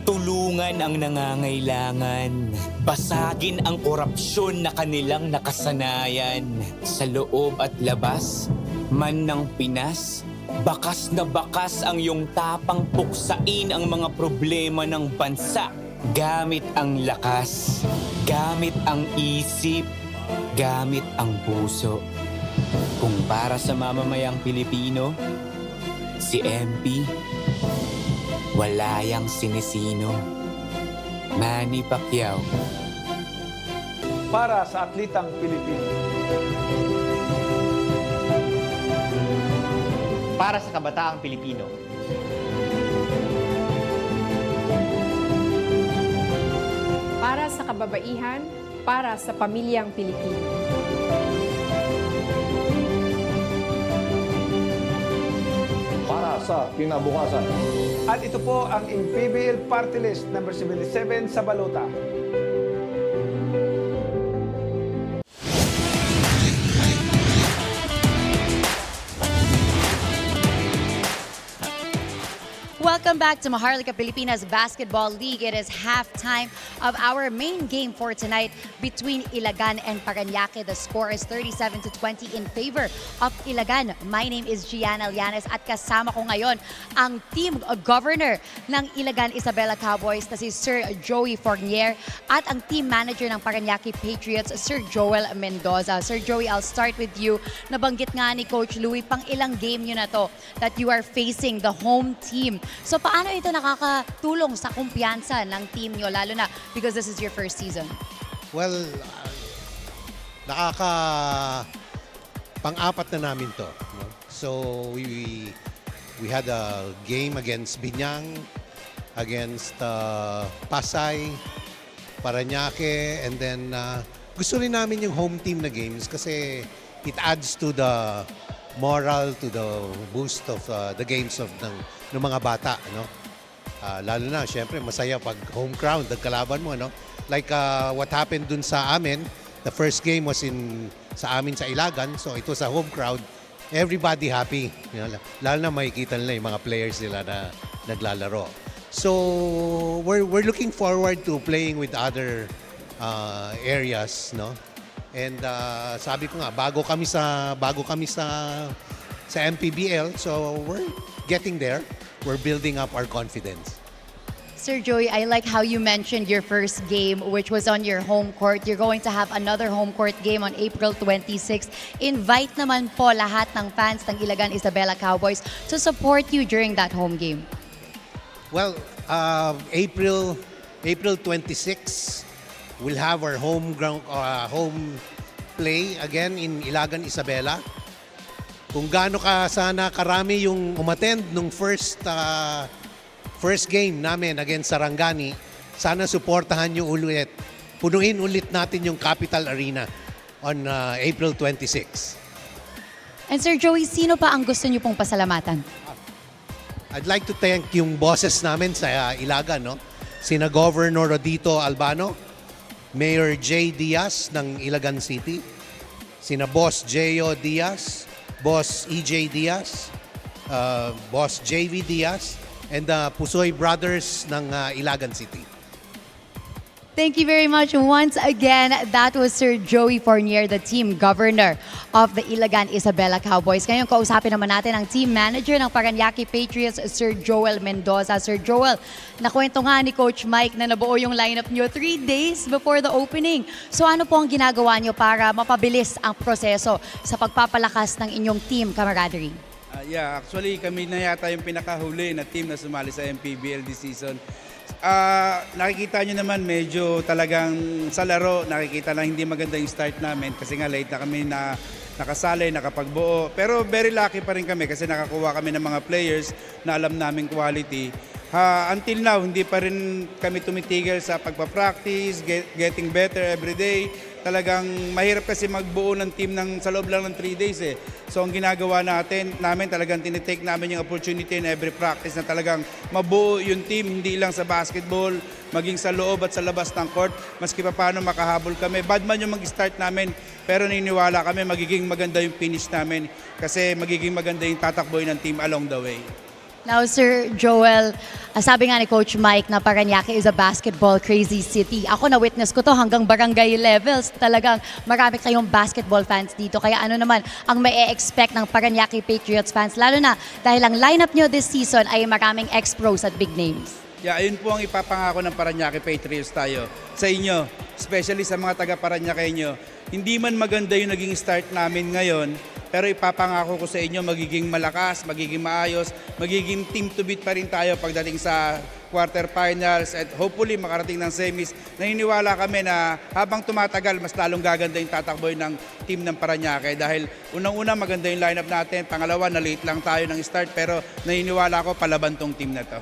Tulungan ang nangangailangan. Basagin ang korupsyon na kanilang nakasanayan. Sa loob at labas, man ng Pinas, bakas na bakas ang iyong tapang puksain ang mga problema ng bansa. Gamit ang lakas, gamit ang isip, gamit ang puso. Kung para sa mamamayang Pilipino, si MP, wala yang sinisino. Manny Pacquiao, para sa atlitang Pilipino. Para sa kabataang Pilipino. Para sa kababaihan, para sa pamilyang Pilipino. Para sa kinabukasan. At ito po ang MPBL Party List number 77 sa balota. Welcome back to Maharlika Pilipinas Basketball League. It is halftime of our main game for tonight between Ilagan and Parañaque. The score is 37-20 in favor of Ilagan. My name is Gianna Llanes at kasama ko ngayon ang team governor ng Ilagan Isabela Cowboys na si Sir Joey Fournier at ang team manager ng Parañaque Patriots, Sir Joel Mendoza. Sir Joey, I'll start with you. Nabanggit nga ni Coach Louie, pang ilang game nyo na to that you are facing the home team. So paano ito nakakatulong sa kumpiyansa ng team nyo, lalo na because this is your first season? Well, pang-apat na namin to. No? So we had a game against Binyang, against Pasay, Parañaque, and then gusto rin namin yung home team na games kasi it adds to the moral, to the boost of the games of ng mga bata, no? Lalo na, syempre, masaya pag home crowd, nagkalaban mo, no? Like what happened dun sa amin, the first game was sa amin sa Ilagan, so ito sa home crowd, everybody happy. You know, lalo na makikita nila yung mga players nila na naglalaro. So, we're looking forward to playing with other areas, no? And sabi ko nga, bago kami sa MPBL, so we're getting there. We're building up our confidence. Sir Joey, I like how you mentioned your first game, which was on your home court. You're going to have another home court game on April 26th. Invite naman po lahat ng fans ng Ilagan Isabela Cowboys to support you during that home game. Well, April 26, we'll have our home play again in Ilagan Isabela. Kung gaano sana karami yung umattend nung first game namin against Sarangani, sana suportahan nyo ulit. Punuin ulit natin yung Capital Arena on April 26. And Sir Joey, sino pa ang gusto nyo pong pasalamatan? I'd like to thank yung bosses namin sa Ilagan, no? Sina Governor Rodito Albano, Mayor J. Diaz ng Ilagan City, sina Boss J.O. Diaz, Boss E.J. Diaz, Boss J.V. Diaz, and the Pusoy Brothers ng Ilagan City. Thank you very much once again. That was Sir Joey Fournier, the team governor of the Ilagan Isabela Cowboys. Ngayon, kausapin naman natin ang team manager ng Parañaque Patriots, Sir Joel Mendoza. Sir Joel, nakwento nga ni Coach Mike na nabuo yung lineup nyo 3 days before the opening. So ano po ang ginagawa nyo para mapabilis ang proseso sa pagpapalakas ng inyong team camaraderie? Actually kami na yata yung pinakahuli na team na sumali sa MPBL this season. Nakikita nyo naman medyo talagang sa laro, nakikita lang hindi maganda yung start namin kasi nga late na kami na nakasali, nakapagbuo. Pero very lucky pa rin kami kasi nakakuha kami ng mga players na alam namin quality. Until now, hindi pa rin kami tumitigil sa pagpa-practice, getting better every day. Talagang mahirap kasi magbuo ng team sa loob lang ng 3 days eh. So ang ginagawa namin talagang tinitake namin yung opportunity in every practice na talagang mabuo yung team, hindi lang sa basketball, maging sa loob at sa labas ng court. Maski pa paano makahabol kami. Bad man yung mag-start namin, pero niniwala kami magiging maganda yung finish namin kasi magiging maganda yung tatakboy ng team along the way. Now, Sir Joel, sabi nga ni Coach Mike na Parañaque is a basketball crazy city. Ako na-witness ko to hanggang barangay levels. Talagang marami kayong basketball fans dito. Kaya ano naman ang may expect ng Parañaque Patriots fans? Lalo na dahil ang lineup nyo this season ay maraming ex-pros at big names. Ayun po ang ipapangako ng Parañaque Patriots tayo sa inyo, especially sa mga taga-Parañaque nyo. Hindi man maganda yung naging start namin ngayon, pero ipapangako ko sa inyo magiging malakas, magiging maayos, magiging team to beat pa rin tayo pagdating sa quarterfinals, at hopefully makarating ng semis. Naniniwala kami na habang tumatagal, mas lalong gaganda yung tatakboy ng team ng Parañaque dahil unang-una maganda yung lineup natin, pangalawa na late lang tayo ng start pero naniniwala ko palaban tong team na to.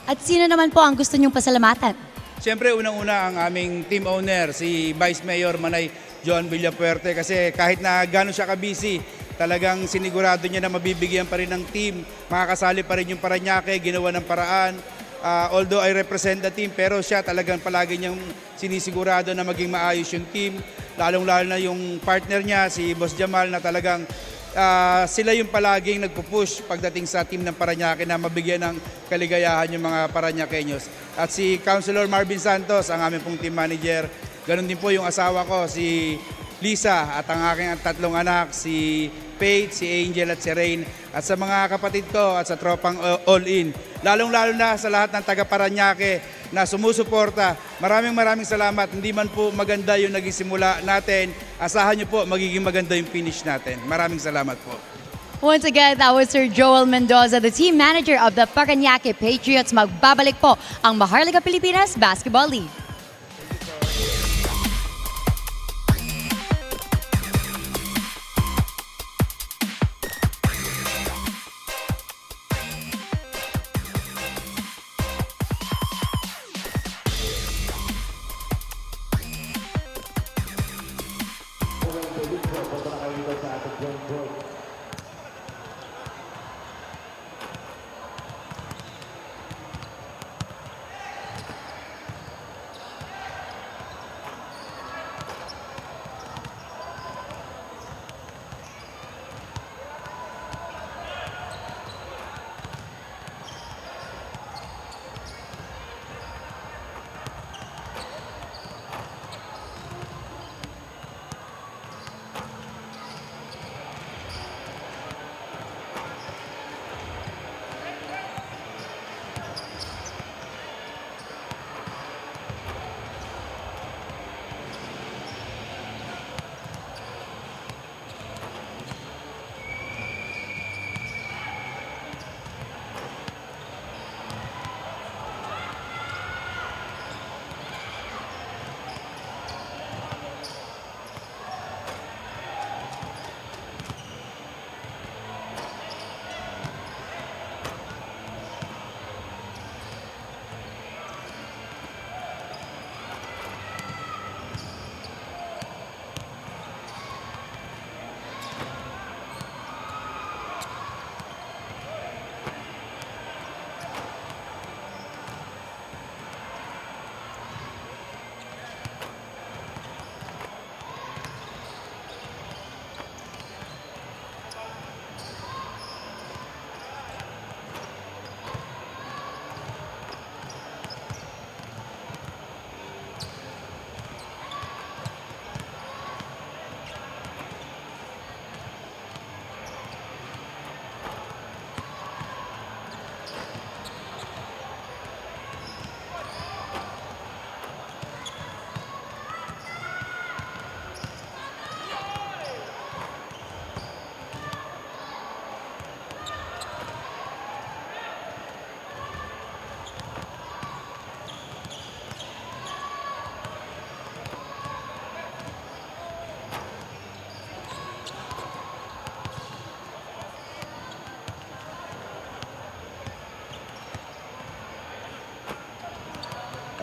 At sino naman po ang gusto niyong pasalamatan? Siyempre, unang-una ang aming team owner, si Vice Mayor Manay John Villapuerte, kasi kahit na gano'n siya ka-busy, talagang sinigurado niya na mabibigyan pa rin ng team, makakasali pa rin yung Parañaque, ginawa ng paraan. Although I represent the team, pero siya talagang palagi niyang sinisigurado na maging maayos yung team, lalong-lalo na yung partner niya, si Boss Jamal, na talagang sila yung palaging nagpupush pagdating sa team ng Parañaque na mabigyan ng kaligayahan yung mga Parañaqueños. At si Councilor Marvin Santos, ang aming pong team manager. Ganon din po yung asawa ko, si Lisa, at ang aking tatlong anak, si Faith, si Angel at si Rain. At sa mga kapatid ko at sa tropang all-in. Lalong-lalo na sa lahat ng taga Parañaque na sumusuporta. Maraming salamat. Hindi man po maganda yung naging simula natin. Asahan niyo po, magiging maganda yung finish natin. Maraming salamat po. Once again, that was Sir Joel Mendoza, the team manager of the Parañaque Patriots. Magbabalik po ang Maharlika Pilipinas Basketball League.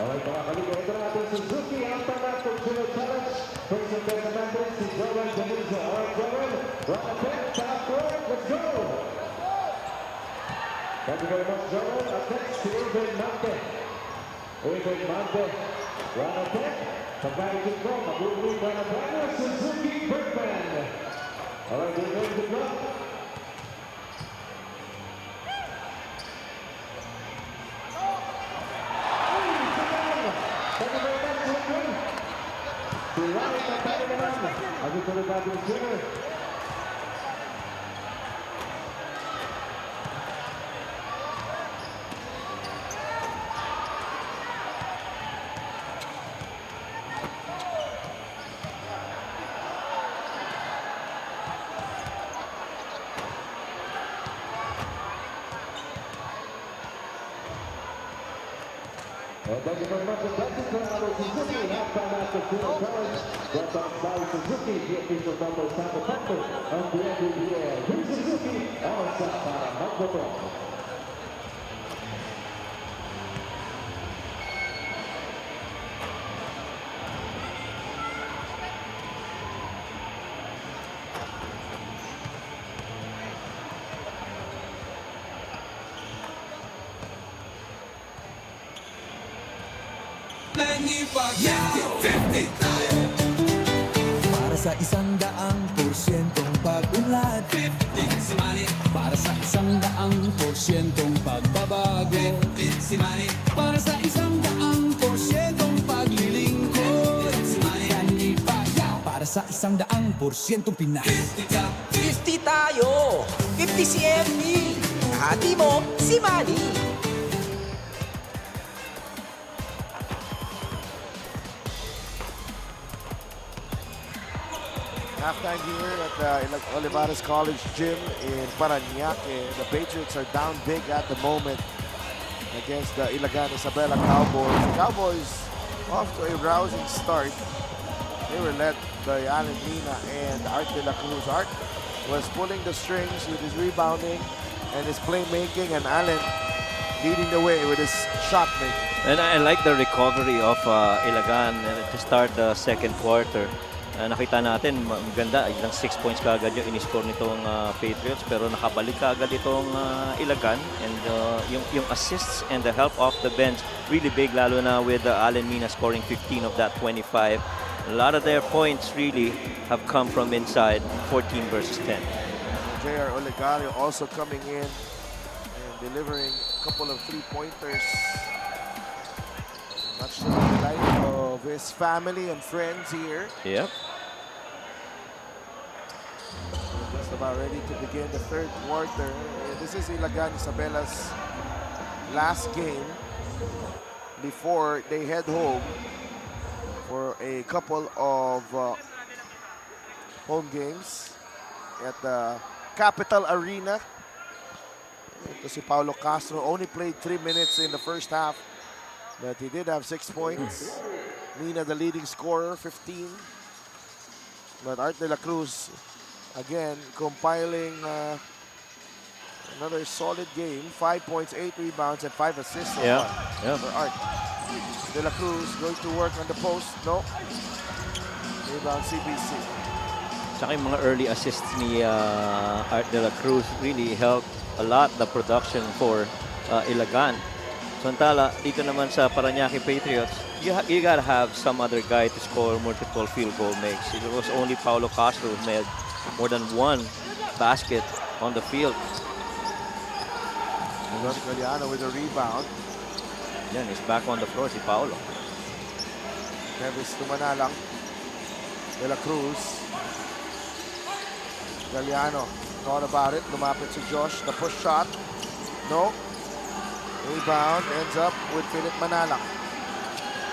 Alright mga kaligo, ito natin Suzuki ang tanak ng Junior Challenge. First and best natin si Joel Benitez. Alright Joel, run a pick, top court, let's go! Thank you very much Joel. Up next si Adrian Mante. Adrian Mante, run a pick. Pagkaitin ko, mag-uwi run a banner, Suzuki Bergman. Alright, we're going to block. Agutulog natin sir. Para sa 100% pag-unlad, para sa 100% pagbabago, para sa 100% paglilingkod, para sa 100% Pinas. 50 tayo, 50 si Emmy, hati mo si Manny. Halftime here at the Olivares College Gym in Parañaque. The Patriots are down big at the moment against the Ilagan Isabela Cowboys. The Cowboys off to a rousing start. They were led by Alan Mina and Art de la Cruz. Art was pulling the strings with his rebounding and his playmaking, and Alan leading the way with his shot making. And I like the recovery of Ilagan to start the second quarter. Nakita natin, maganda, ilang 6 points kaagad yung in-score nitong Patriots, pero nakabalik kaagad itong Ilagan, and yung assists and the help off the bench really big, lalo na with Alan Mina scoring 15 of that 25. A lot of their points really have come from inside, 14 versus 10. J.R. Olegario also coming in and delivering a couple of three-pointers. Much to the delight of his family and friends here. Yep. Just about ready to begin the third quarter. This is Ilagan Isabela's last game before they head home for a couple of home games at the Capital Arena. Ito si Paulo Castro only played 3 minutes in the first half, but he did have 6 points. Mina, the leading scorer, 15. But Art de la Cruz, again, compiling another solid game. 5 points, 8 rebounds, and 5 assists so far for Art. De la Cruz going to work on the post. No. Rebound CBC. Tsaka yung mga early assists ni Art de la Cruz really helped a lot the production for Ilagan. Samantala, dito naman sa Parañaque Patriots, you gotta have some other guy to score multiple field goal makes. It was only Paulo Castro who made more than 1 basket on the field. Galiano with a rebound. Yan, he's back on the floor, si Paulo. Nevis Tumanalang. De la Cruz. Galiano thought about it. Lumapit si Josh. The push shot. No. Rebound ends up with Philip Manalang.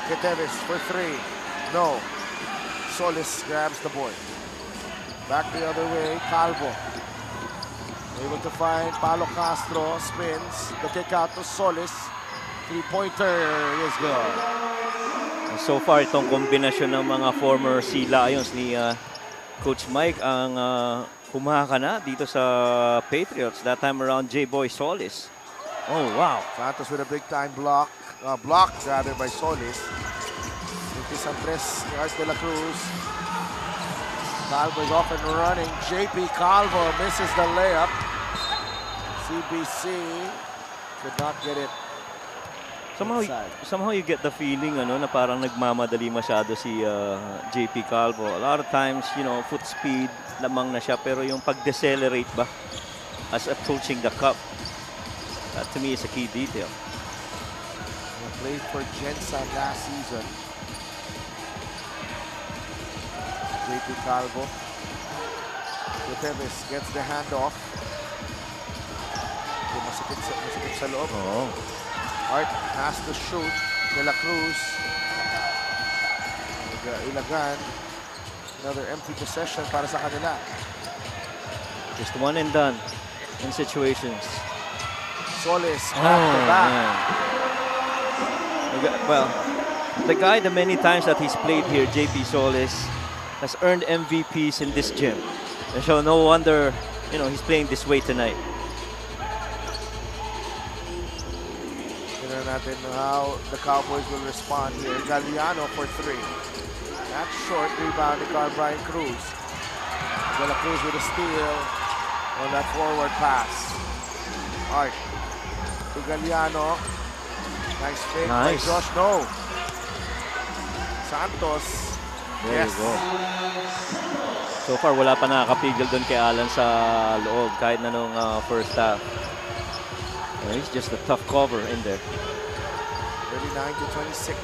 Ketevis for 3. No. Solis grabs the board. Back the other way. Calvo. Able to find Paulo Castro. Spins. The kick out to Solis. 3-pointer is good. So far, itong kombinasyon ng mga former Sea Lions ni Coach Mike ang humahaka dito sa Patriots. That time around, J-Boy Solis. Oh, wow. Santos with a big-time block. Blocked, rather, by Solis. 23 ni Art de la Cruz. Calvo is off and running. JP Calvo misses the layup. CBC could not get it. Somehow you get the feeling na parang nagmamadali masyado si JP Calvo. A lot of times, foot speed lamang na siya, pero yung pag-decelerate ba as approaching the cup, that to me is a key detail. He played for Gensan last season. JP Calvo. Guteves gets the handoff. Masikip sa loob. Art has to shoot. De la Cruz. Ilagan. Another empty possession para sa kanila. Just one and done in situations. Solis back to back. Well, the guy, the many times that he's played here, JP Solis, has earned MVPs in this gym. And so no wonder, he's playing this way tonight. Tignan natin how the Cowboys will respond here. Galliano for 3. That's short. Rebound to Brian Cruz. De La Cruz with a steal on that forward pass. Art to Galliano. Nice fake by Nice. Josh. No. Santos. There Yes. you go. So far, wala pa nakakapigil doon kay Alan sa loob kahit na nung first half. He's just a tough cover in there. 39-26.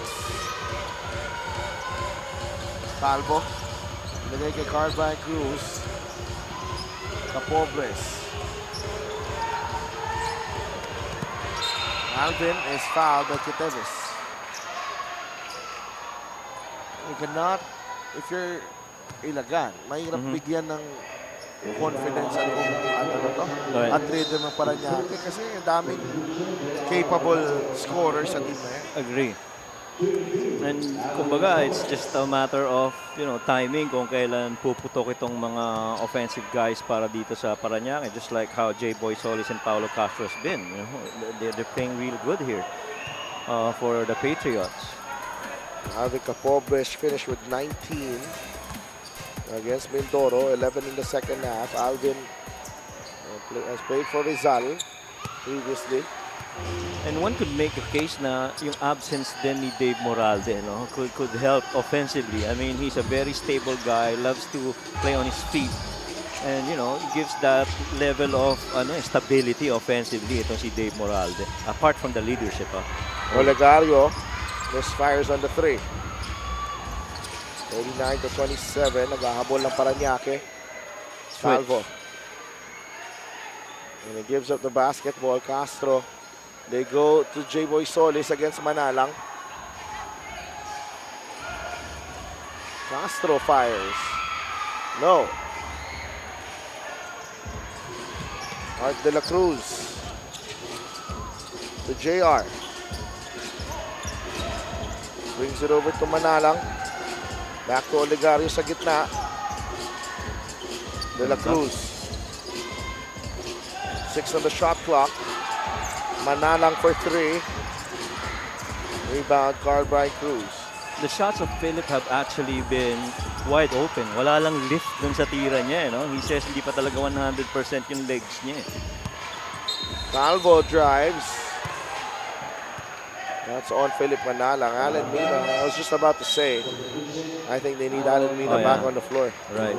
Calvo. Ilagay kay Brian Cruz. Capobres. Alvin is fouled by Quiteves. You cannot, if you're Ilagan, mahirap bigyan ng confidence at Right. at rhythm ng Parañaque kasi ang daming capable scorers sa team na yan. Agree. And kumbaga, it's just a matter of, timing kung kailan puputok itong mga offensive guys para dito sa Parañaque. Just like how J-Boy Solis and Paulo Castro has been. They're playing real good here for the Patriots. Alvin Capobres finished with 19 against Mindoro, 11 in the second half. Alvin has played for Rizal previously. And one could make a case na yung absence din ni Dave Moralde, could help offensively. I mean, he's a very stable guy, loves to play on his feet. And, gives that level of stability offensively itong si Dave Moralde. Apart from the leadership. Olegario misfires on the 3. 39-27, naghahabol ng Parañaque. Salvo. And he gives up the basketball. Castro. They go to J-Boy Solis against Manalang. Castro fires. No. Art De La Cruz. To JR. Brings it over to Manalang. Back to Olegario sa gitna. De La Cruz. 6 on the shot clock. Manalang for 3. Rebound, Brian Cruz. The shots of Philip have actually been wide open. Wala lang lift dun sa tira niya. He says hindi pa talaga 100% yung legs niya. Calvo drives. That's on Philip Manalang. Alan Mina, I was just about to say, I think they need Alan Mina back on the floor. Right.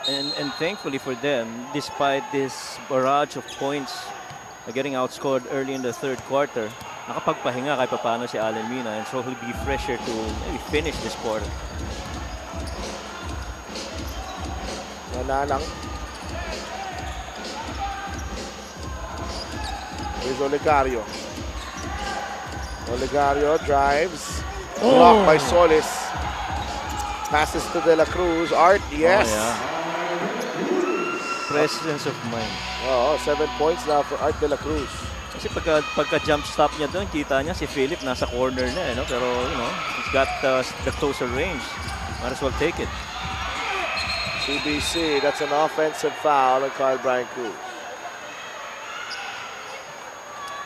And thankfully for them, despite this barrage of points getting outscored early in the third quarter, nakapagpahinga kahit paano si Alan Mina, and so he'll be fresher to maybe finish this quarter. Manalang. Here's Olegario. Olegario drives. Blocked by Solis. Passes to De La Cruz. Art, yes. Oh, yeah. Presence of mind. 7 points now for Art De La Cruz. Kasi pagka jump stop niya doon, kita niya si Philip nasa corner na, pero he's got the closer range. Might as well take it. CBC, that's an offensive foul on Brian Cruz.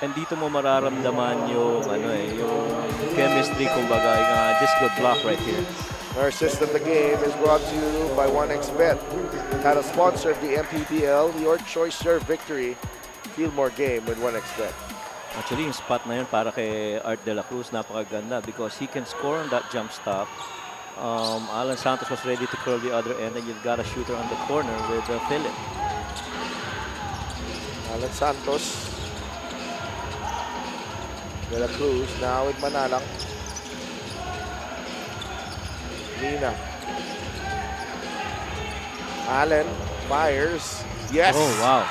And dito mo mararamdaman yung chemistry, kumbaga, this good block right here. Our system, the game, is brought to you by 1xBet. Had a sponsor of the MPBL, your choice, your victory. Feel more game with 1xBet. Actually, yung spot na yun para kay Art De La Cruz, napakaganda because he can score on that jump stop. Alan Santos was ready to curl the other end, and you've got a shooter on the corner with Philip. Alan Santos. De La Cruz now with Manalang. Mina. Allen fires. Yes! Oh, wow.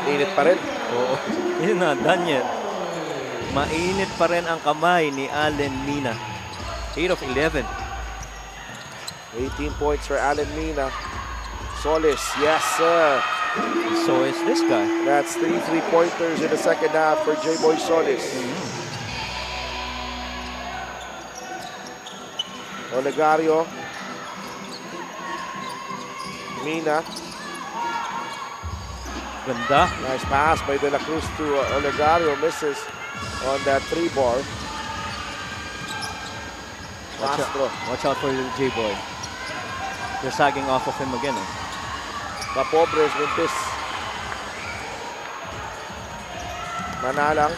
Init pa rin. Oo. Yun na, done yet. Mainit pa rin ang kamay ni Allen Mina. 8 of 11. 18 points for Allen Mina. Solis, yes sir. So is this guy. That's 3 3-pointers in the second half for J-Boy Solis. Olegario. Mina. Ganda. Nice pass by De La Cruz to Olegario. Misses on that 3-ball. Watch out for J-Boy. They're sagging off of him again. Kapobres, Mintis. Manalang.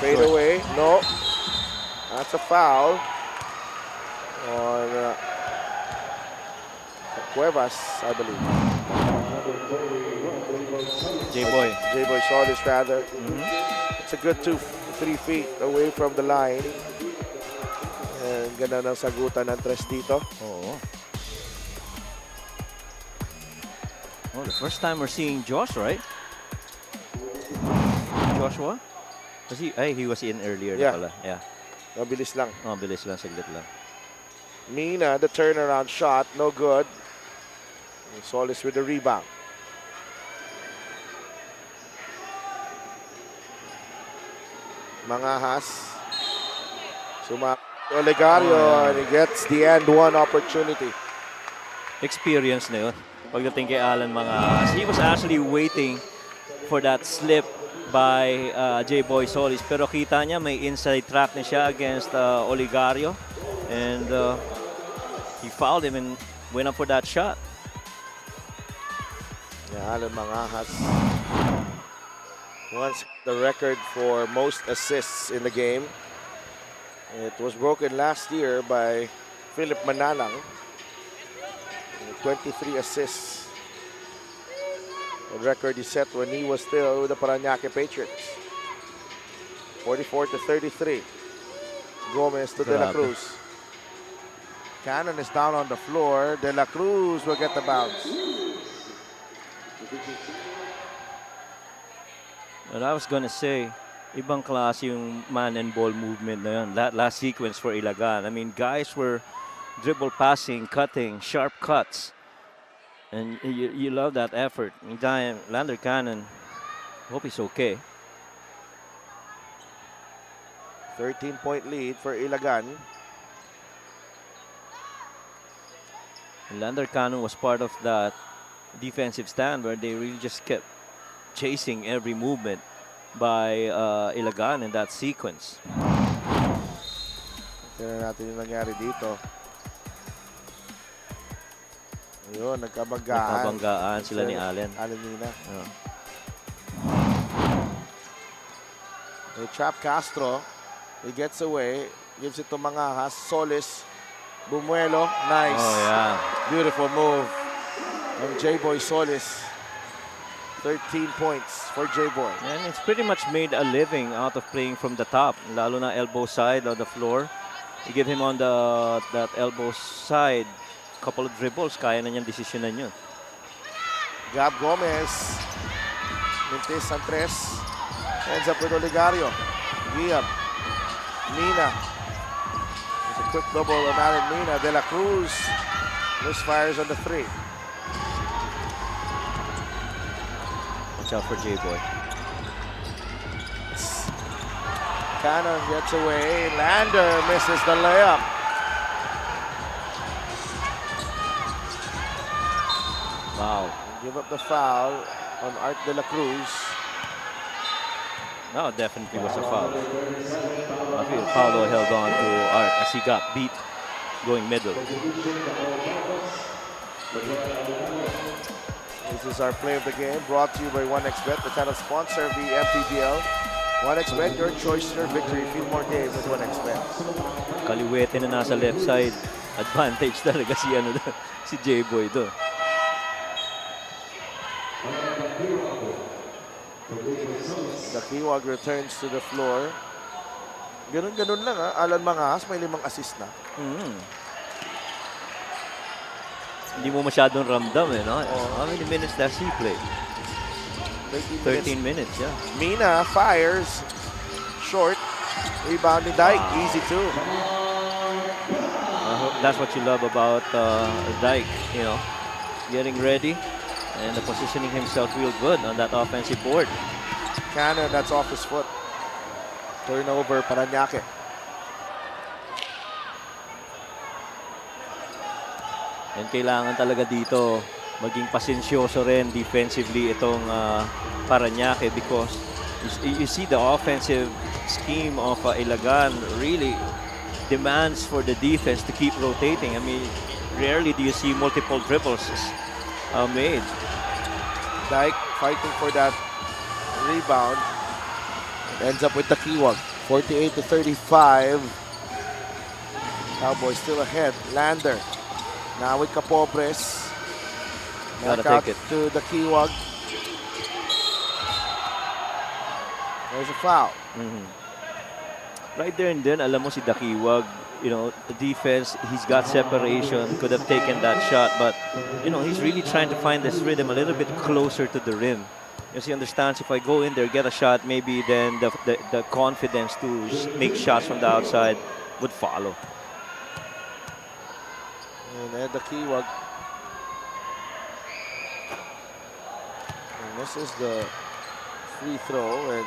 Fade away. No. That's a foul on Cuevas, I believe. J-Boy. J-Boy Solis, rather. It's a good 3 feet away from the line. And ganda ng sagutan ng tres dito. Oh, the first time we're seeing Josh, right? Joshua? He was in earlier. Yeah. Pala. Yeah. Mabilis lang. Bilis lang, saglit lang. Mina, the turnaround shot, no good. Solis with the rebound. Mangahas. Olegario, and he gets the end one opportunity. Experience na yun. Pagdating kay Alan Mangahas, he was actually waiting for that slip by J-Boy Solis. Pero kita niya may inside track na siya against Olegario. And he fouled him and went up for that shot. Yeah, Alan Mangahas wants the record for most assists in the game. It was broken last year by Philip Manalang. 23 assists. The record he set when he was still with the Parañaque Patriots. 44-33. Gomez to De La Cruz. Cannon is down on the floor. De La Cruz will get the bounce. And I was gonna say, ibang klase yung man and ball movement na yun. That last sequence for Ilagan. I mean, guys were dribble passing, cutting, sharp cuts. And you love that effort. Meantime, Lander Cannon, hope he's okay. 13-point lead for Ilagan. And Lander Cannon was part of that defensive stand where they really just kept chasing every movement by Ilagan in that sequence. Tignan natin yung nangyari dito. Ayun, Nagkabanggaan sila ni Allen. Allen Mina. Trap Castro. He gets away. Gives it to Mangahas. Solis. Bumuelo. Nice. Oh, yeah. Beautiful move from J-Boy Solis. 13 points for J-Boy. And it's pretty much made a living out of playing from the top. Lalo na elbow side on the floor. You give him on that elbow side, couple of dribbles, kaya na niyang desisyonan yun. Gab Gomez. Mintis Santres. Ends up with Olegario. Guillaume. Mina. There's a quick double on Alan Mina. De La Cruz misfires on the 3. Watch out for J-Boy. Cannon gets away. Lander misses the layup. Wow. Give up the foul on Art De La Cruz. No, definitely was a foul. I feel Paulo held on to Art as he got beat going middle. This is our play of the game, brought to you by 1xBet, the title sponsor of the MPBL. 1xBet, your choice, your victory. Feel more game with 1xBet. Kaliwete na nasa left side. Advantage talaga si J-Boy do. The Kiwag returns to the floor. Ganun-ganun lang Alan Mangahas, may 5 assist na. Hindi mo masyadong ramdam no? How many minutes does he play? 13 minutes, yeah. Mina fires. Short. Rebound ni Dyke. Easy too. That's what you love about Dyke, getting ready and positioning himself real good on that offensive board. Cannon, that's off his foot. Turnover, Parañaque. And kailangan talaga dito maging pasensyoso rin defensively itong Parañaque because you see the offensive scheme of Ilagan really demands for the defense to keep rotating. I mean, rarely do you see multiple dribbles made. Dyke fighting for that rebound. Ends up with the Kiwag. 48-35. Cowboys still ahead. Lander. Now with Capobres. Gotta Back out take it. to the Kiwag. There's a foul. Right there and then, alam mo si Dakiwag, you know, the defense, he's got separation, could have taken that shot, but, you know, he's really trying to find this rhythm a little bit closer to the rim. Because he understands if I go in there, get a shot, maybe then the confidence to make shots from the outside would follow. And then the Kiwag. And this is the free throw, and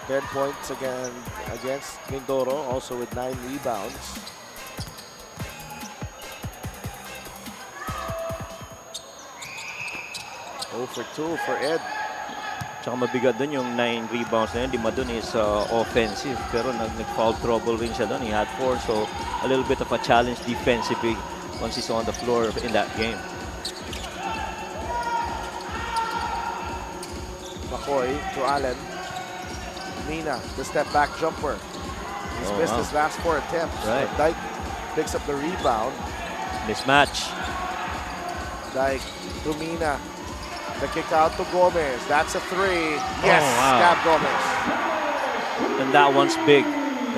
10 points again against Mindoro, also with 9 rebounds. For 2 for Ed. Tsaka mabigat dun yung 9 rebounds na yun. Lima dun is offensive. Pero nag-foul trouble rin siya dun. He had 4. So a little bit of a challenge defensively once he's on the floor in that game. McCoy to Allen. Mina, the step back jumper. He's missed his last 4 attempts. Right. Dyke picks up the rebound. Mismatch. Dyke to Mina. The kick out to Gomez. That's a 3. Yes, wow. Gab Gomez. And that one's big.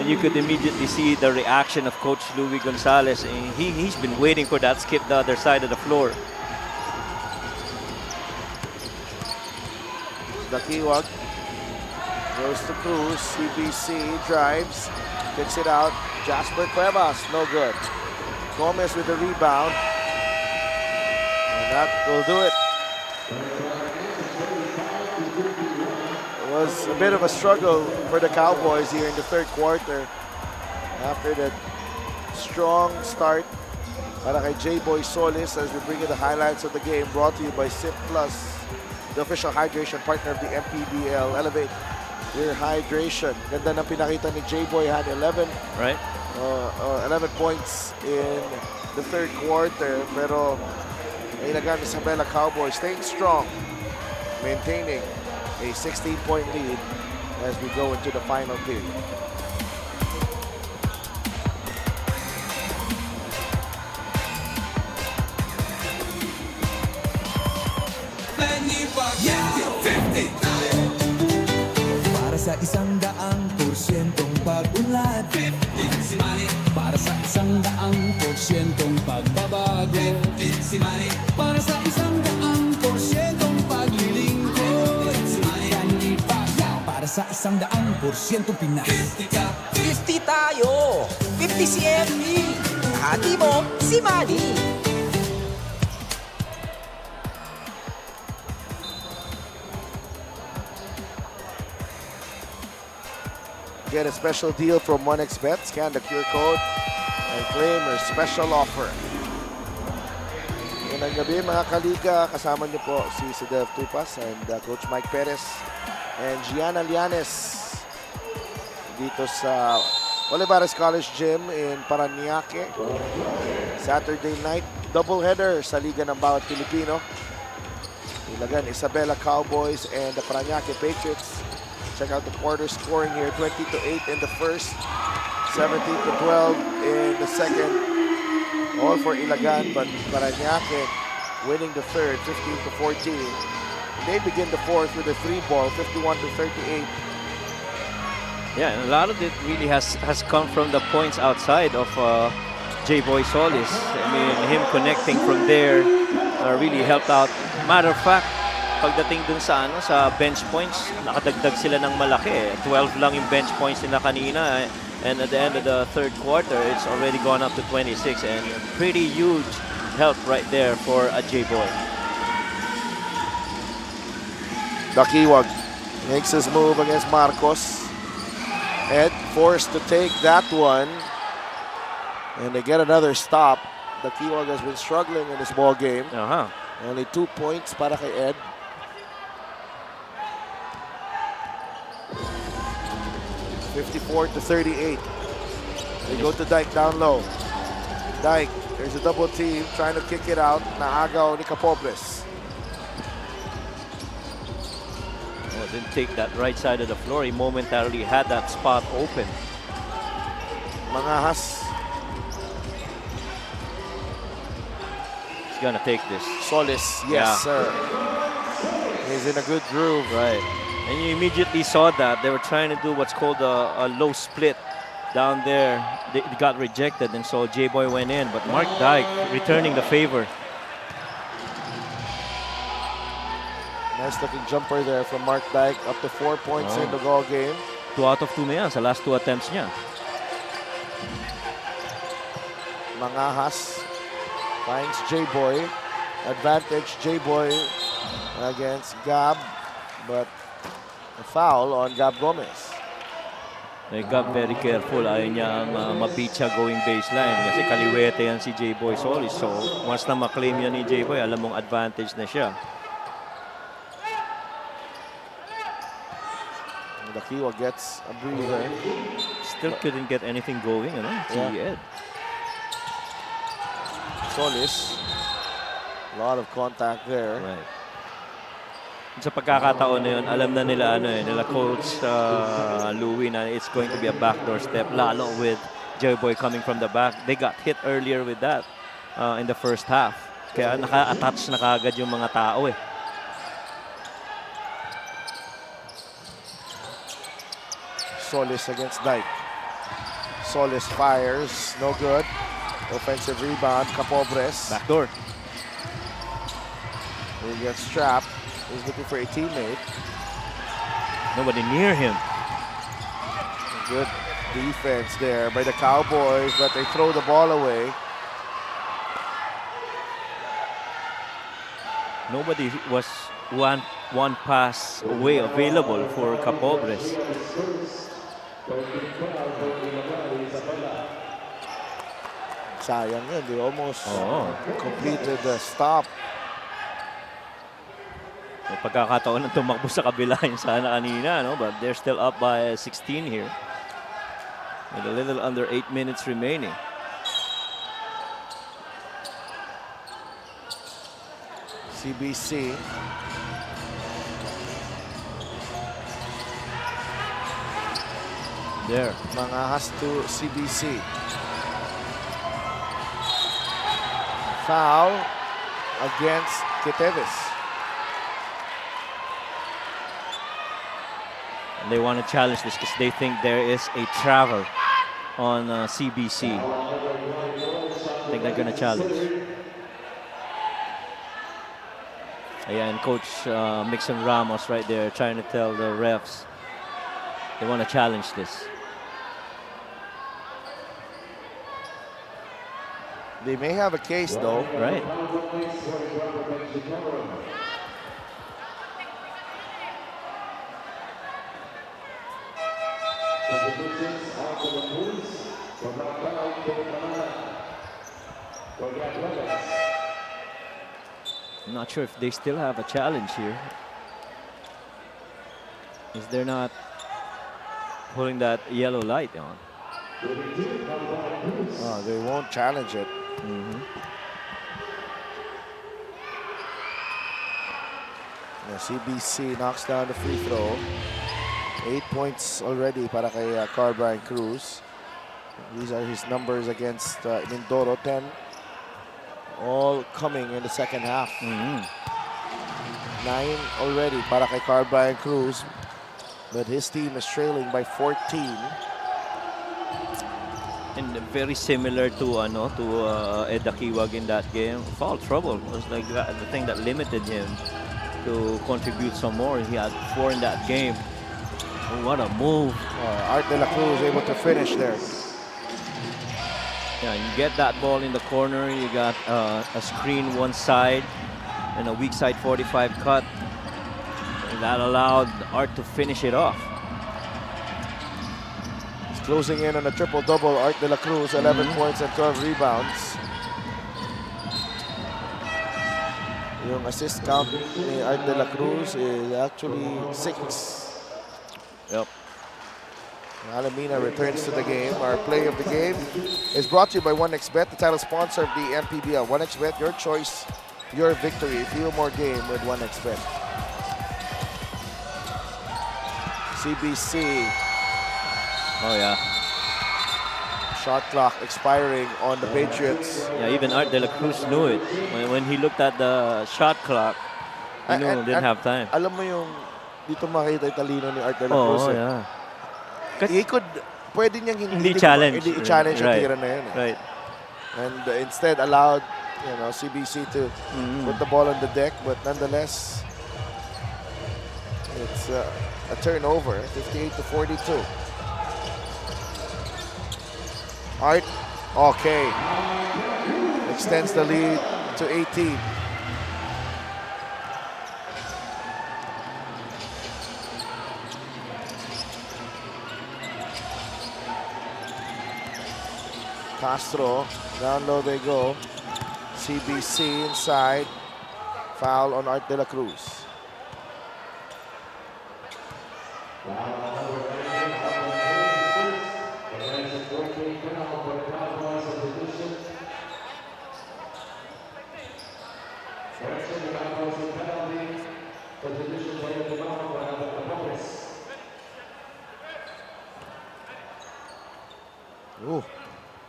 And you could immediately see the reaction of Coach Louis Gonzalez. And he's been waiting for that skip the other side of the floor. The Kiwag goes to Cruz. CBC drives, kicks it out. Jasper Cuevas, no good. Gomez with the rebound. And that will do it. It was a bit of a struggle for the Cowboys here in the third quarter after that strong start para kay J-Boy Solis, as we bring you the highlights of the game, brought to you by Sip Plus, the official hydration partner of the MPBL. Elevate your hydration. Ganda ng pinakita ni J-Boy, had 11 points in the third quarter, pero Ilagan Isabela Cowboys staying strong, maintaining a 16-point lead as we go into the final period. Para sa 100% pag-unlad, para sa 100% pagbabago, para sa 100% paglilingkod, para sa 100% Pinas. 50 tayo! 50 si Emily! Hati mo, si Manny! Get a special deal from 1xBet. Scan the QR code and claim your special offer. Ngayong gabi mga kaliga, kasama niyo po si Sidel Tupas and Coach Mike Perez and Gianna Lianes dito sa Olivares College Gym in Parañaque. Saturday night doubleheader sa Liga ng Bawat Pilipino. Ilagan Isabela Cowboys and the Parañaque Patriots. Check out the quarter scoring here, 20-8 in the first, 17-12 in the second. All for Ilagan, but Parañaque winning the third, 15-14. They begin the fourth with a 3-ball, 51-38. Yeah, and a lot of it really has come from the points outside of J-Boy Solis. I mean, him connecting from there really helped out. Matter of fact, pagdating dun sa bench points, nakadagdag sila ng malaki. 12 lang yung bench points nila kanina, and at the end of the third quarter, it's already gone up to 26, and pretty huge help right there for a J-Boy. Dakiwag makes his move against Marcos. Ed forced to take that one, and they get another stop. the Kiwag has been struggling in this ball game. Only 2 points para kay Ed. (54-38). They go to Dyke down low. Dyke, there's a double team trying to kick it out. Naagaw ni Capobres. Oh, didn't take that right side of the floor. He momentarily had that spot open. Mangahas. He's gonna take this. Solis, yes, sir. He's in a good groove. Right. And you immediately saw that. They were trying to do what's called a low split down there. They got rejected, and so J-Boy went in. But Mark Dyke returning the favor. Nice looking jumper there from Mark Dyke. Up to 4 points in the ball game. 2 out of 2 na yan sa last 2 attempts niya. Mangahas finds J-Boy. Advantage J-Boy against Gab. But a foul on Gab Gomez. They got very careful. Ayaw niya ang mapit siya going baseline kasi kaliwete yan si J-Boy Solis. So once na maklaim yan ni J-Boy, alam mong advantage na siya. The Kiwa gets a breather. Still couldn't get anything going, ano? Si Ed. Solis. A lot of contact there. Right. Sa pagkakataon na yun, alam na nila nila Coach Louie na it's going to be a backdoor step, lalo with J-Boy coming from the back. They got hit earlier with that in the first half. Kaya naka-attach na kagad yung mga tao eh. Solis against Dyke. Solis fires, no good. Offensive rebound, Capobres. Backdoor. He gets trapped. He's looking for a teammate. Nobody near him. Good defense there by the Cowboys, but they throw the ball away. Nobody was one pass away available for Capobres. Sayang yun. They almost completed the stop. May pagkakataon na tumakbo sa kabila yung sana kanina, no? But they're still up by 16 here. With a little under 8 minutes remaining. CBC. There. Mangahas to CBC. Foul against Quiteves. And they want to challenge this because they think there is a travel on CBC. I think they're going to challenge. Ayan, Coach Mixon Ramos right there trying to tell the refs they want to challenge this. They may have a case though. Right. I'm not sure if they still have a challenge here. Is they're not putting that yellow light on. They won't challenge it. CBC knocks down the free throw. 8 points already para kay Carl Brian Cruz. These are his numbers against Mindoro. 10 all coming in the second half. 9 already para kay Carl Brian Cruz, but his team is trailing by 14. And very similar to Ed Akiwag in that game. Foul trouble was like the thing that limited him to contribute some more. He had 4 in that game. Oh, what a move. Art de la Cruz able to finish there. Yeah, you get that ball in the corner. You got a screen one side and a weak side 45 cut. And that allowed Art to finish it off. He's closing in on a triple-double. Art de la Cruz, 11 points and 12 rebounds. Yung assist count ni Art de la Cruz is actually 6. Yep. Alamina returns to the game. Our play of the game is brought to you by 1xBet, the title sponsor of the MPBL. 1xBet, your choice, your victory. Feel more game with 1xBet. CBC. Oh, yeah. Shot clock expiring on the Patriots. Yeah, even Art de la Cruz knew it. When he looked at the shot clock, he knew he didn't have time. Alam mo yung dito makita yung talino ni Art de la Cruz. Oh, yeah. He could, pwede niyang Hindi challenge. Hindi i-challenge yung Right. tira na yun. Right. And instead allowed, CBC to put the ball on the deck, but nonetheless, it's a turnover, 58-42. Art, okay. Extends the lead to 18. Castro, down low they go. CBC inside. Foul on Art de la Cruz. Ooh.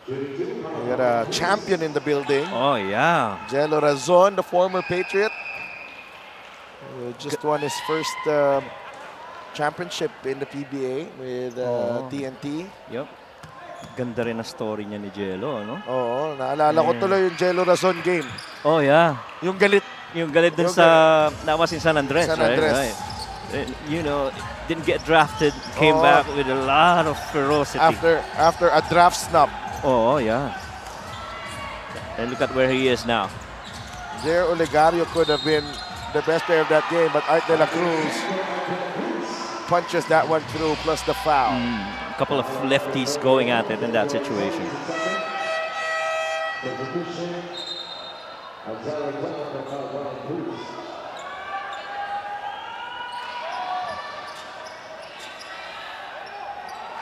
We got a champion in the building. Oh, yeah. Jello Razon, the former Patriot. Just won his first championship in the PBA with TNT. Yep. Ganda rin na story niya ni Jello, no? Oo, naalala ko tuloy yung Jello Razon game. Oh, yeah. Yung galit. Yung galit dun sa, that was in San Andres, San Andres. right? Didn't get drafted, came back with a lot of ferocity. After a draft snub. Oh, yeah. And look at where he is now. Jair Olegario could have been the best player of that game, but Art de la Cruz punches that one through, plus the foul. A couple of lefties going at it in that situation.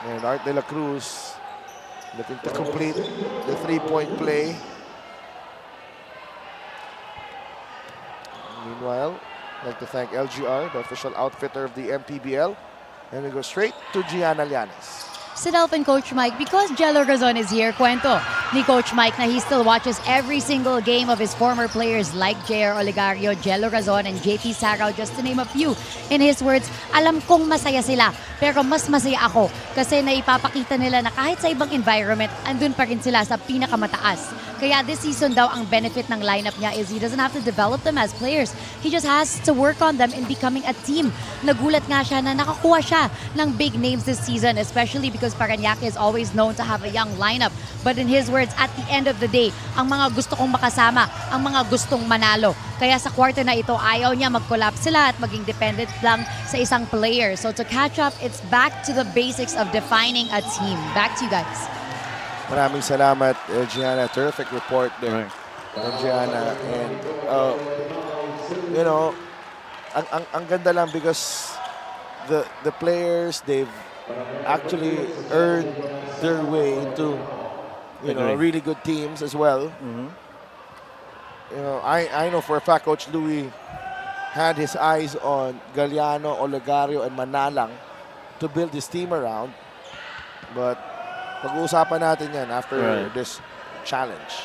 And Art de la Cruz looking to complete the three-point play. Meanwhile, I'd like to thank LGR, the official outfitter of the MPBL. And we go straight to Gianna Llanes. Sidelf and Coach Mike, because Jello Razon is here, kwento ni Coach Mike na he still watches every single game of his former players like Jair Olegario, Jello Razon, and JP Sarao, just to name a few. In his words, alam kong masaya sila, pero mas masaya ako kasi naipapakita nila na kahit sa ibang environment, andun pa rin sila sa pinakamataas. Kaya this season daw, ang benefit ng lineup niya is he doesn't have to develop them as players. He just has to work on them in becoming a team. Nagulat nga siya na nakakuha siya ng big names this season, especially because Parañaque is always known to have a young lineup. But in his words, at the end of the day, ang mga gusto kong makasama, ang mga gustong manalo. Kaya sa quarter na ito, ayaw niya mag-collapse sila at maging dependent lang sa isang player. So to catch up, it's back to the basics of defining a team. Back to you guys. Maraming salamat, Gianna. Terrific report there, Gianna. And, ang ganda lang because the players, they've actually earned their way into really good teams as well. I know for a fact Coach Louie had his eyes on Galliano, Olegario, and Manalang to build his team around. But pag-uusapan natin yan after this challenge.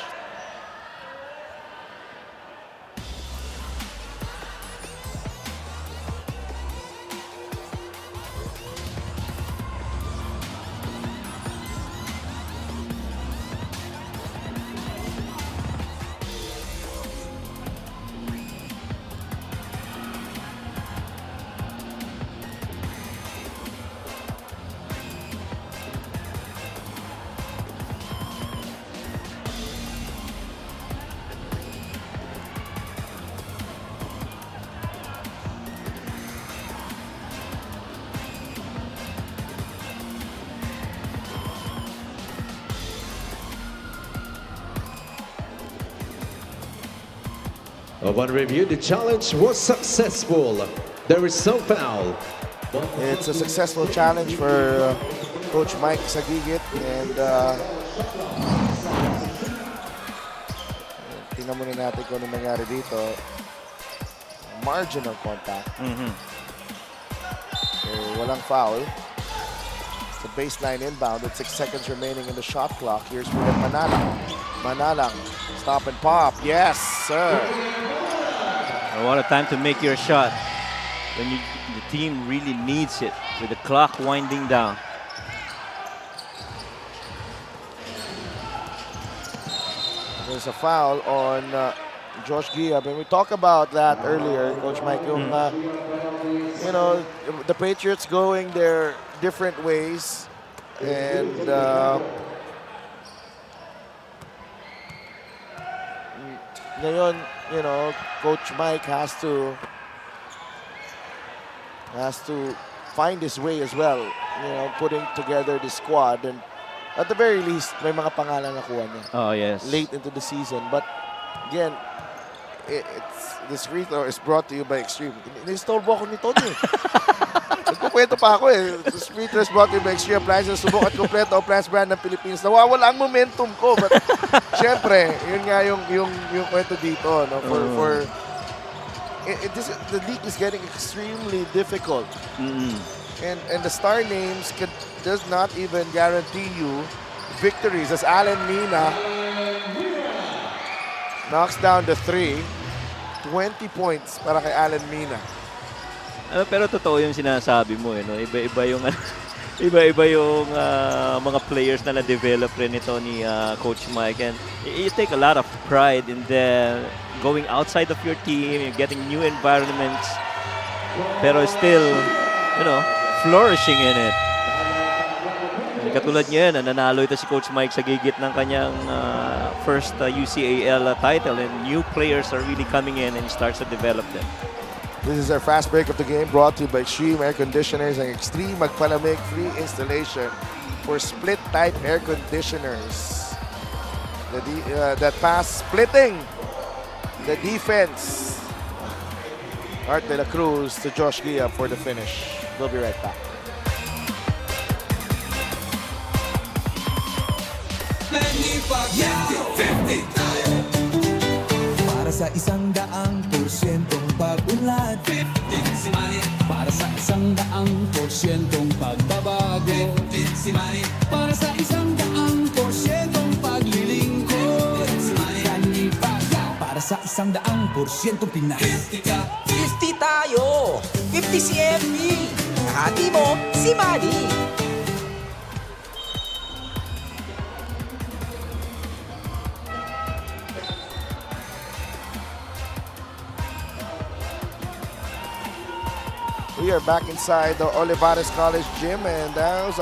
Upon review, the challenge was successful. There is no foul. It's a successful challenge for Coach Mike Sagigit, and tingnan muna natin kung ano nangyari dito. Marginal contact. Walang foul. It's a baseline inbound with 6 seconds remaining in the shot clock. Here's William Manalang. Manalang, stop and pop. Yes, sir. What a time to make your shot when the team really needs it with the clock winding down. There's a foul on Josh Giab, and we talked about that earlier, Coach Mike. Yung, you know, the Patriots going their different ways, and ngayon, you know, Coach Mike has to find his way as well. You know, putting together the squad, and at the very least, may mga pangalan na kuha niya. Oh, yes. Late into the season, but again, this free throw is brought to you by Extreme. Nistorbo ako ni Tony. Nagkukwento pa ako eh. This free throw is brought to you by Extreme Appliances. Subok at kompleto appliance brand ng Pilipinas. Nawawala ang momentum ko, but syempre, yun nga yung kwento dito, no? The league is getting extremely difficult. And the star names does not even guarantee you victories. As Alan Mina knocks down the 3, 20 points para kay Alan Mina. Pero totoo yung sinasabi mo, no? Iba-iba yung iba-iba yung mga players na na-develop rin ito ni Coach Mike, and you take a lot of pride in going outside of your team, you're getting new environments, pero still, you know, flourishing in it. Katulad niya, nanalo ito si Coach Mike sa gigit ng kanyang first UCAL title, and new players are really coming in and starts to develop them. This is our fast break of the game, brought to you by Extreme Air Conditioners and Extreme Magpalamig free installation for split-type air conditioners that pass splitting the defense. Art de la Cruz to Josh Gia for the finish. We'll be right back. Para sa 100%'ong pag-unlad, para sa 100%'ong pagbabago, para sa 100%'ong paglilingkod, para sa 100% Pinas. 50 tayo! 50 si MD! Hati mo, si Manny! We are back inside the Olivares College Gym, and that's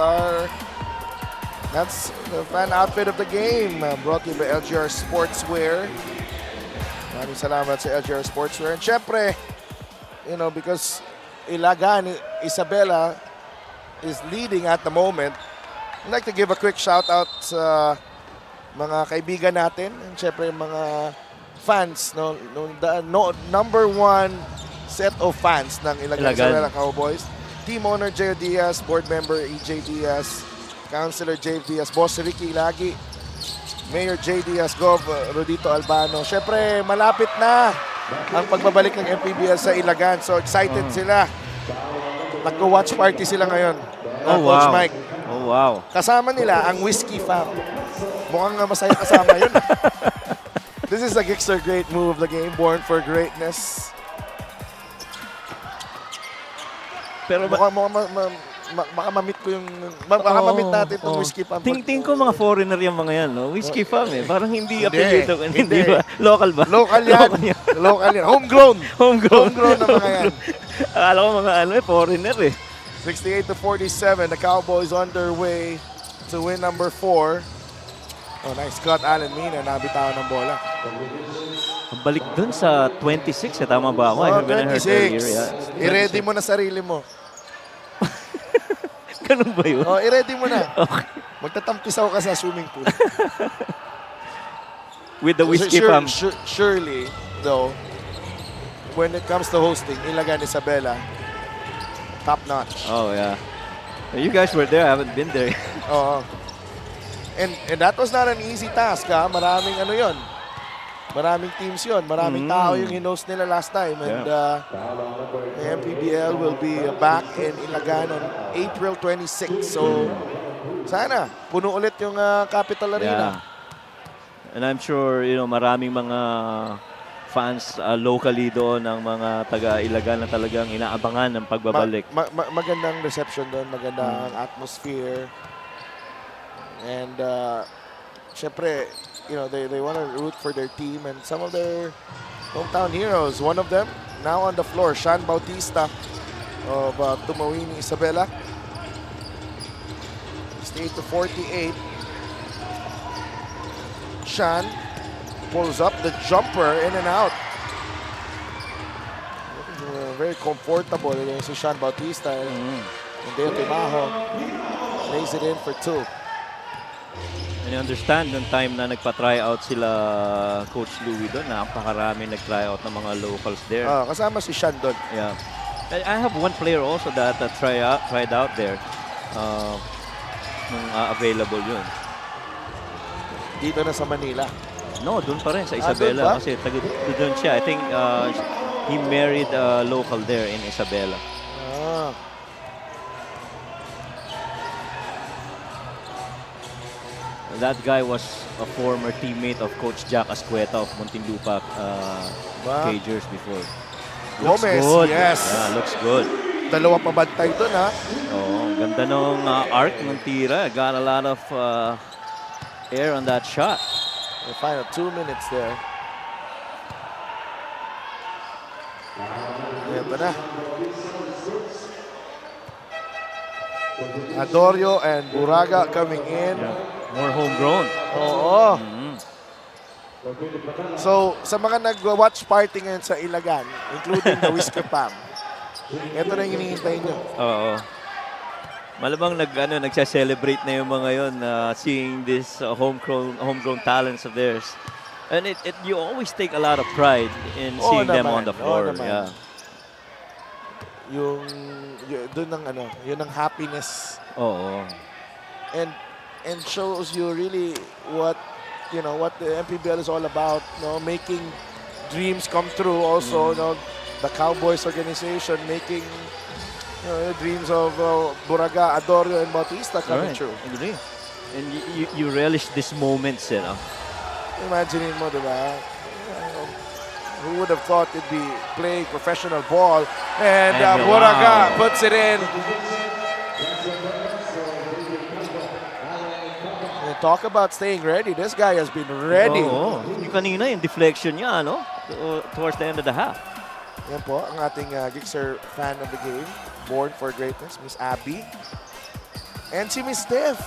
the fan outfit of the game, brought to you by LGR Sportswear. Maraming salamat sa LGR Sportswear. And syempre, you know, because Ilagan, Isabela is leading at the moment, I'd like to give a quick shout out sa mga kaibigan natin, and syempre mga fans, no, number one set of fans ng Ilagan Isabela Cowboys. Team owner Jay Diaz, board member EJ Diaz, Councilor Jay Diaz, Boss Ricky Lagi, Mayor J. Diaz, Gov. Rodito Albano. Siyempre, malapit na ang pagbabalik ng MPBL sa Ilagan. So excited sila. Nag-watch party sila ngayon. Coach Mike. Oh, wow. Kasama nila ang Whiskey Fam. Mukhang masaya kasama yun. This is a Gixxer great move of the game, born for greatness. Pero baka mamit ko yung mamit natin itong Whiskey Fam. Tingting ko mga foreigner yung mga yan, no? Whiskey Fam eh. Parang hindi apelyido. Hindi ba? Local ba? Local yan. Local yan. Homegrown. Homegrown na mga yan. Akala ko mga foreigner eh. 68-47. The Cowboys on their way to win number 4. Oh, nice cut, Alan Mina. Nabitawan ng bola. Balik dun sa 26, tama ba ako? Oh, 26. I-ready mo na sarili mo. Ganun ba yun? Oh, i-ready mo na. Okay. Magtatampisaw ka sa swimming pool. With the Whiskey Fam. Surely, though, when it comes to hosting, Ilagan Isabela, top notch. Oh, yeah. You guys were there. I haven't been there. Oo. And that was not an easy task, ha? Maraming ano yon. Maraming teams yon. Maraming tao yung hinost nila last time. And the MPBL will be back in Ilagan on April 26. So, sana, puno ulit yung Capital Arena. And I'm sure, maraming mga fans locally doon ng mga taga-Ilagan na talagang inaabangan ng pagbabalik. Magandang reception doon, magandang atmosphere. And syempre, they want to root for their team and some of their hometown heroes. One of them now on the floor, Sean Bautista of Tumawini Isabela. 68-48. Sean pulls up the jumper, in and out. Very comfortable si Sean Bautista. And Dale Timajo lays it in for 2. And you understand, nung time na nagpa-try out sila Coach Louie doon, napakarami nag-try out ng mga locals there. Kasama si Sean doon. Yeah. I have one player also that tried out there. Nung available yun. Dito na sa Manila? No, doon pa rin sa Isabela. Kasi doon siya. I think he married a local there in Isabela. That guy was a former teammate of Coach Jack Ascueta of Muntinlupa Cagers before. Looks Gomez, good. yes. Yeah, looks good. Dalawa pa bantay doon, ha? Oo, ganda ng arc ng tira. Got a lot of air on that shot. The final 2 minutes there. Ito na. Adorio and Buraga coming in. More homegrown. Oo. So, sa mga nag-watch party ngayon sa Ilagan, including the Whisker Pam, ito na yung hinihintay nyo. Oo. Malamang nagsa-celebrate na yung mga yun, seeing this homegrown talents of theirs. And you always take a lot of pride in seeing them on the floor. Yeah. Doon yun ang happiness. Oo. And shows you really what the MPBL is all about, making dreams come true also, the Cowboys organization making dreams of Buraga, Adorio, and Bautista coming true. Agree. And you relish these moments, Imagine mo, diba? Who would have thought it'd be playing professional ball, and Buraga puts it in. Talk about staying ready. This guy has been ready. Yung kanina, yung deflection niya, towards the end of the half. Yan po, ang ating Gixxer fan of the game. Born for greatness, Miss Abby. And si Miss Steph.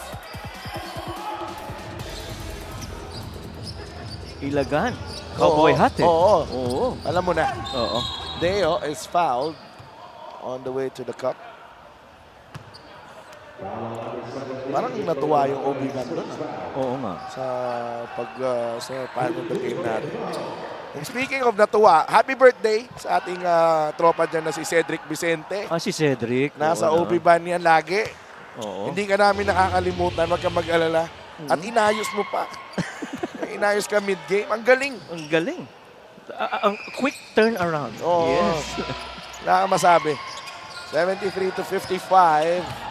Ilagan. Cowboy hat, Oo. Alam mo na. Oo. Deo is fouled on the way to the cup. Parang natuwa yung OB man doon. Oo nga. Sa paano the game natin. And speaking of natuwa, happy birthday sa ating tropa dyan na si Cedric Vicente. Si Cedric. Nasa OB ban yan lagi. Oo. Hindi ka namin nakakalimutan, wag ka mag-alala. At inayos mo pa. Inayos ka mid-game. Ang galing. Ang galing. Ang quick turnaround. Yes. Wala kang masabi. 73-55.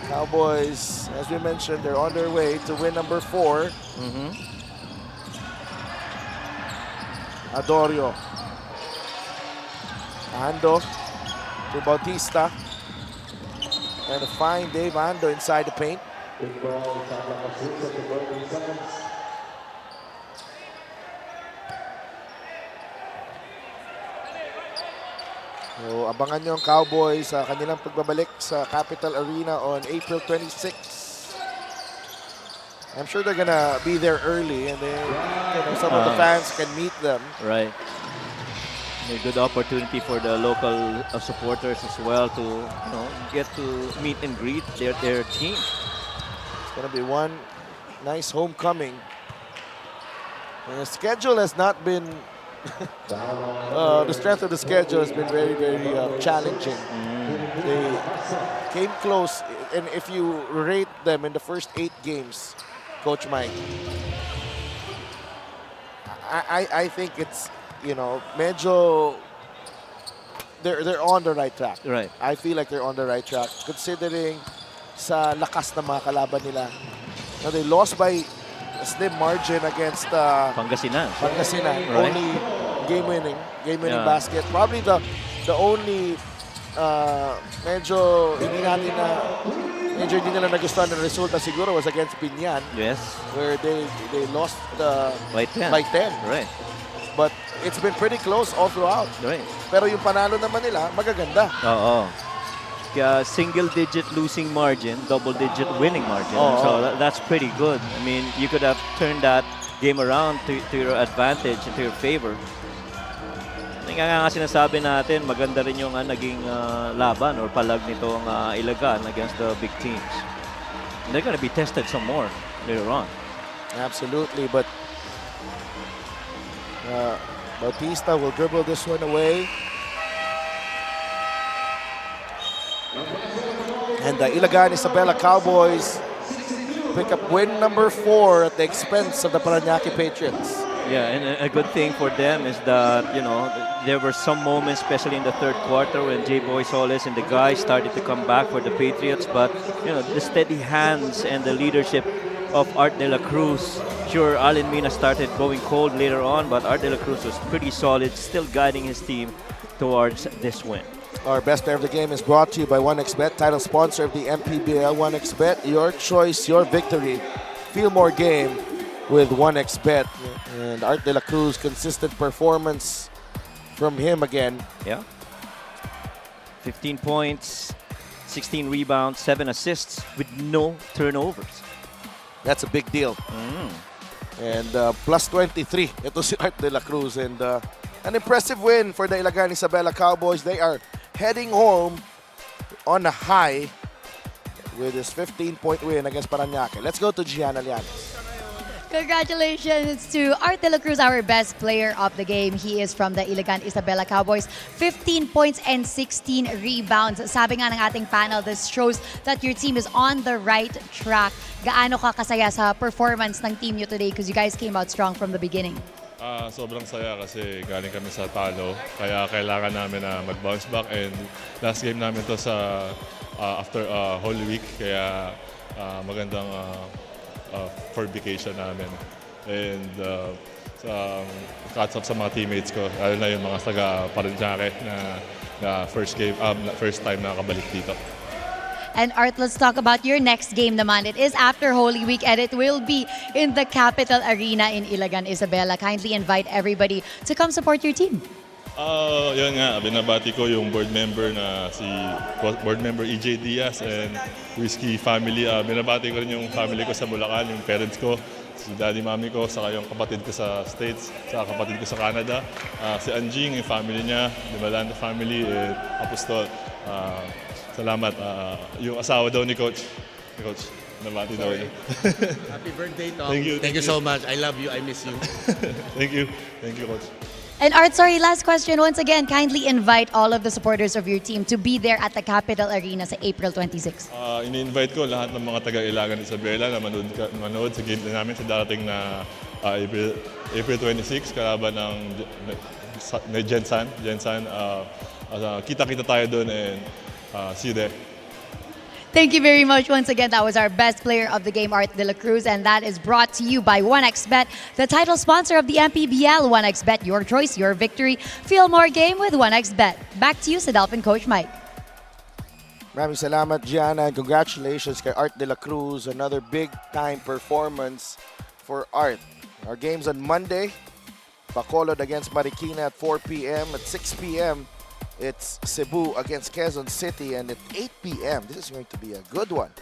Cowboys, as we mentioned, they're on their way to win number 4. Adorio. Ando to Bautista. And a fine Dave Ando inside the paint. So, abangan nyo ang Cowboys sa kanilang pagbabalik sa Capital Arena on April 26. I'm sure they're gonna be there early and then some of the fans can meet them. Right. A good opportunity for the local supporters as well to get to meet and greet their team. It's gonna be one nice homecoming. And the schedule has not been the strength of the schedule has been very, very challenging. They came close, and if you rate them in the first 8 games, Coach Mike, I think it's, medyo they're on the right track. Right. I feel like they're on the right track considering sa lakas ng mga kalaban nila. Now, they lost by a slim margin against Pangasinan. Pangasinan. Right. Only game-winning basket. Probably the only medyo hindi nila nagustuhan ng resulta siguro was against Binyan. Yes. Where they lost by 10. Right. But it's been pretty close all throughout. Right. Pero yung panalo naman nila, magaganda. Oo. Kaya single-digit losing margin, double-digit winning margin. So that's pretty good. I mean, you could have turned that game around to your advantage and to your favor. Nga sinasabi natin, maganda rin yung naging laban or palag nitong Ilagan against the big teams. And they're going to be tested some more later on. Absolutely, but Bautista will dribble this one away. And the Ilagan Isabela Cowboys pick up win number 4 at the expense of the Parañaque Patriots. Yeah, and a good thing for them is that, there were some moments, especially in the third quarter, when J. Boy Soles and the guys started to come back for the Patriots. But, the steady hands and the leadership of Art de la Cruz. Sure, Allen Mina started going cold later on, but Art de la Cruz was pretty solid, still guiding his team towards this win. Our best player of the game is brought to you by 1xBet, title sponsor of the MPBL. 1xBet, your choice, your victory. Feel more game with 1xBet. And Art de la Cruz, consistent performance from him again. Yeah. 15 points, 16 rebounds, 7 assists with no turnovers. That's a big deal. And plus 23, ito si Art de la Cruz. And an impressive win for the Ilagan Isabela Cowboys. They are heading home on a high with this 15-point win against Parañaque. Let's go to Gianna Llanes. Congratulations to Art de la Cruz, our best player of the game. He is from the Ilagan Isabela Cowboys. 15 points and 16 rebounds. Sabi nga ng ating panel, this shows that your team is on the right track. Gaano ka kasaya sa performance ng team nyo today because you guys came out strong from the beginning? Sobrang saya kasi galing kami sa talo. Kaya kailangan namin na mag-bounce back. And last game namin to sa after Holy Week. Kaya magandang for vacation namin. And catch up sa mga teammates ko, lalo na yung mga taga Parañaque na first time na nakabalik dito. And Art, let's talk about your next game naman. It is after Holy Week and it will be in the Capital Arena in Ilagan, Isabela. Kindly invite everybody to come support your team. Yun nga, binabati ko yung board member board member EJ Diaz and Whiskey family. Binabati ko rin yung family ko sa Bulacan, yung parents ko, si daddy, mami ko, saka yung kapatid ko sa States, saka kapatid ko sa Canada. Si Anjing, yung family niya, the Malanda family, Apostol. Salamat. Yung asawa daw ni Coach. Nabati daw niya. Happy birthday, Tom. Thank you so much. I love you. I miss you. Thank you, Coach. And Art, sorry, last question. Once again, kindly invite all of the supporters of your team to be there at the Capital Arena sa April 26. Ini-invite ko lahat ng mga taga-Ilagan Isabela na manood sa game namin sa darating na April 26, kalaban ng Jensan. Kita-kita tayo doon and see you there. Thank you very much. Once again, that was our best player of the game, Art de la Cruz, and that is brought to you by 1xBet, the title sponsor of the MPBL. 1xBet, your choice, your victory. Feel more game with 1xBet. Back to you, Sadalf and Coach Mike. Maraming salamat, Gianna, and congratulations kay Art de la Cruz. Another big-time performance for Art. Our game's on Monday. Bacolod against Marikina at 4 p.m. At 6 p.m., it's Cebu against Quezon City, and at 8 p.m., this is going to be a good one.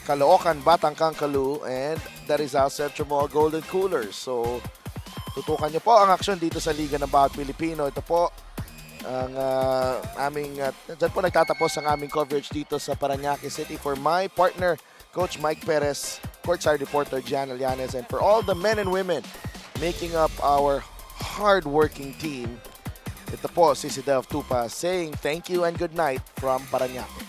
Caloocan, Batang Kangkalu, and the Rizal Central Mall Golden Coolers. So, tutukan niyo po ang aksyon dito sa Liga ng Bawat Pilipino. Ito po ang dyan po nagtatapos ang aming coverage dito sa Parañaque City. For my partner, Coach Mike Perez, courtside reporter Gianna Llanes, and for all the men and women making up our hard-working team. Ito po si Delf Tupa saying thank you and good night from Parañaque.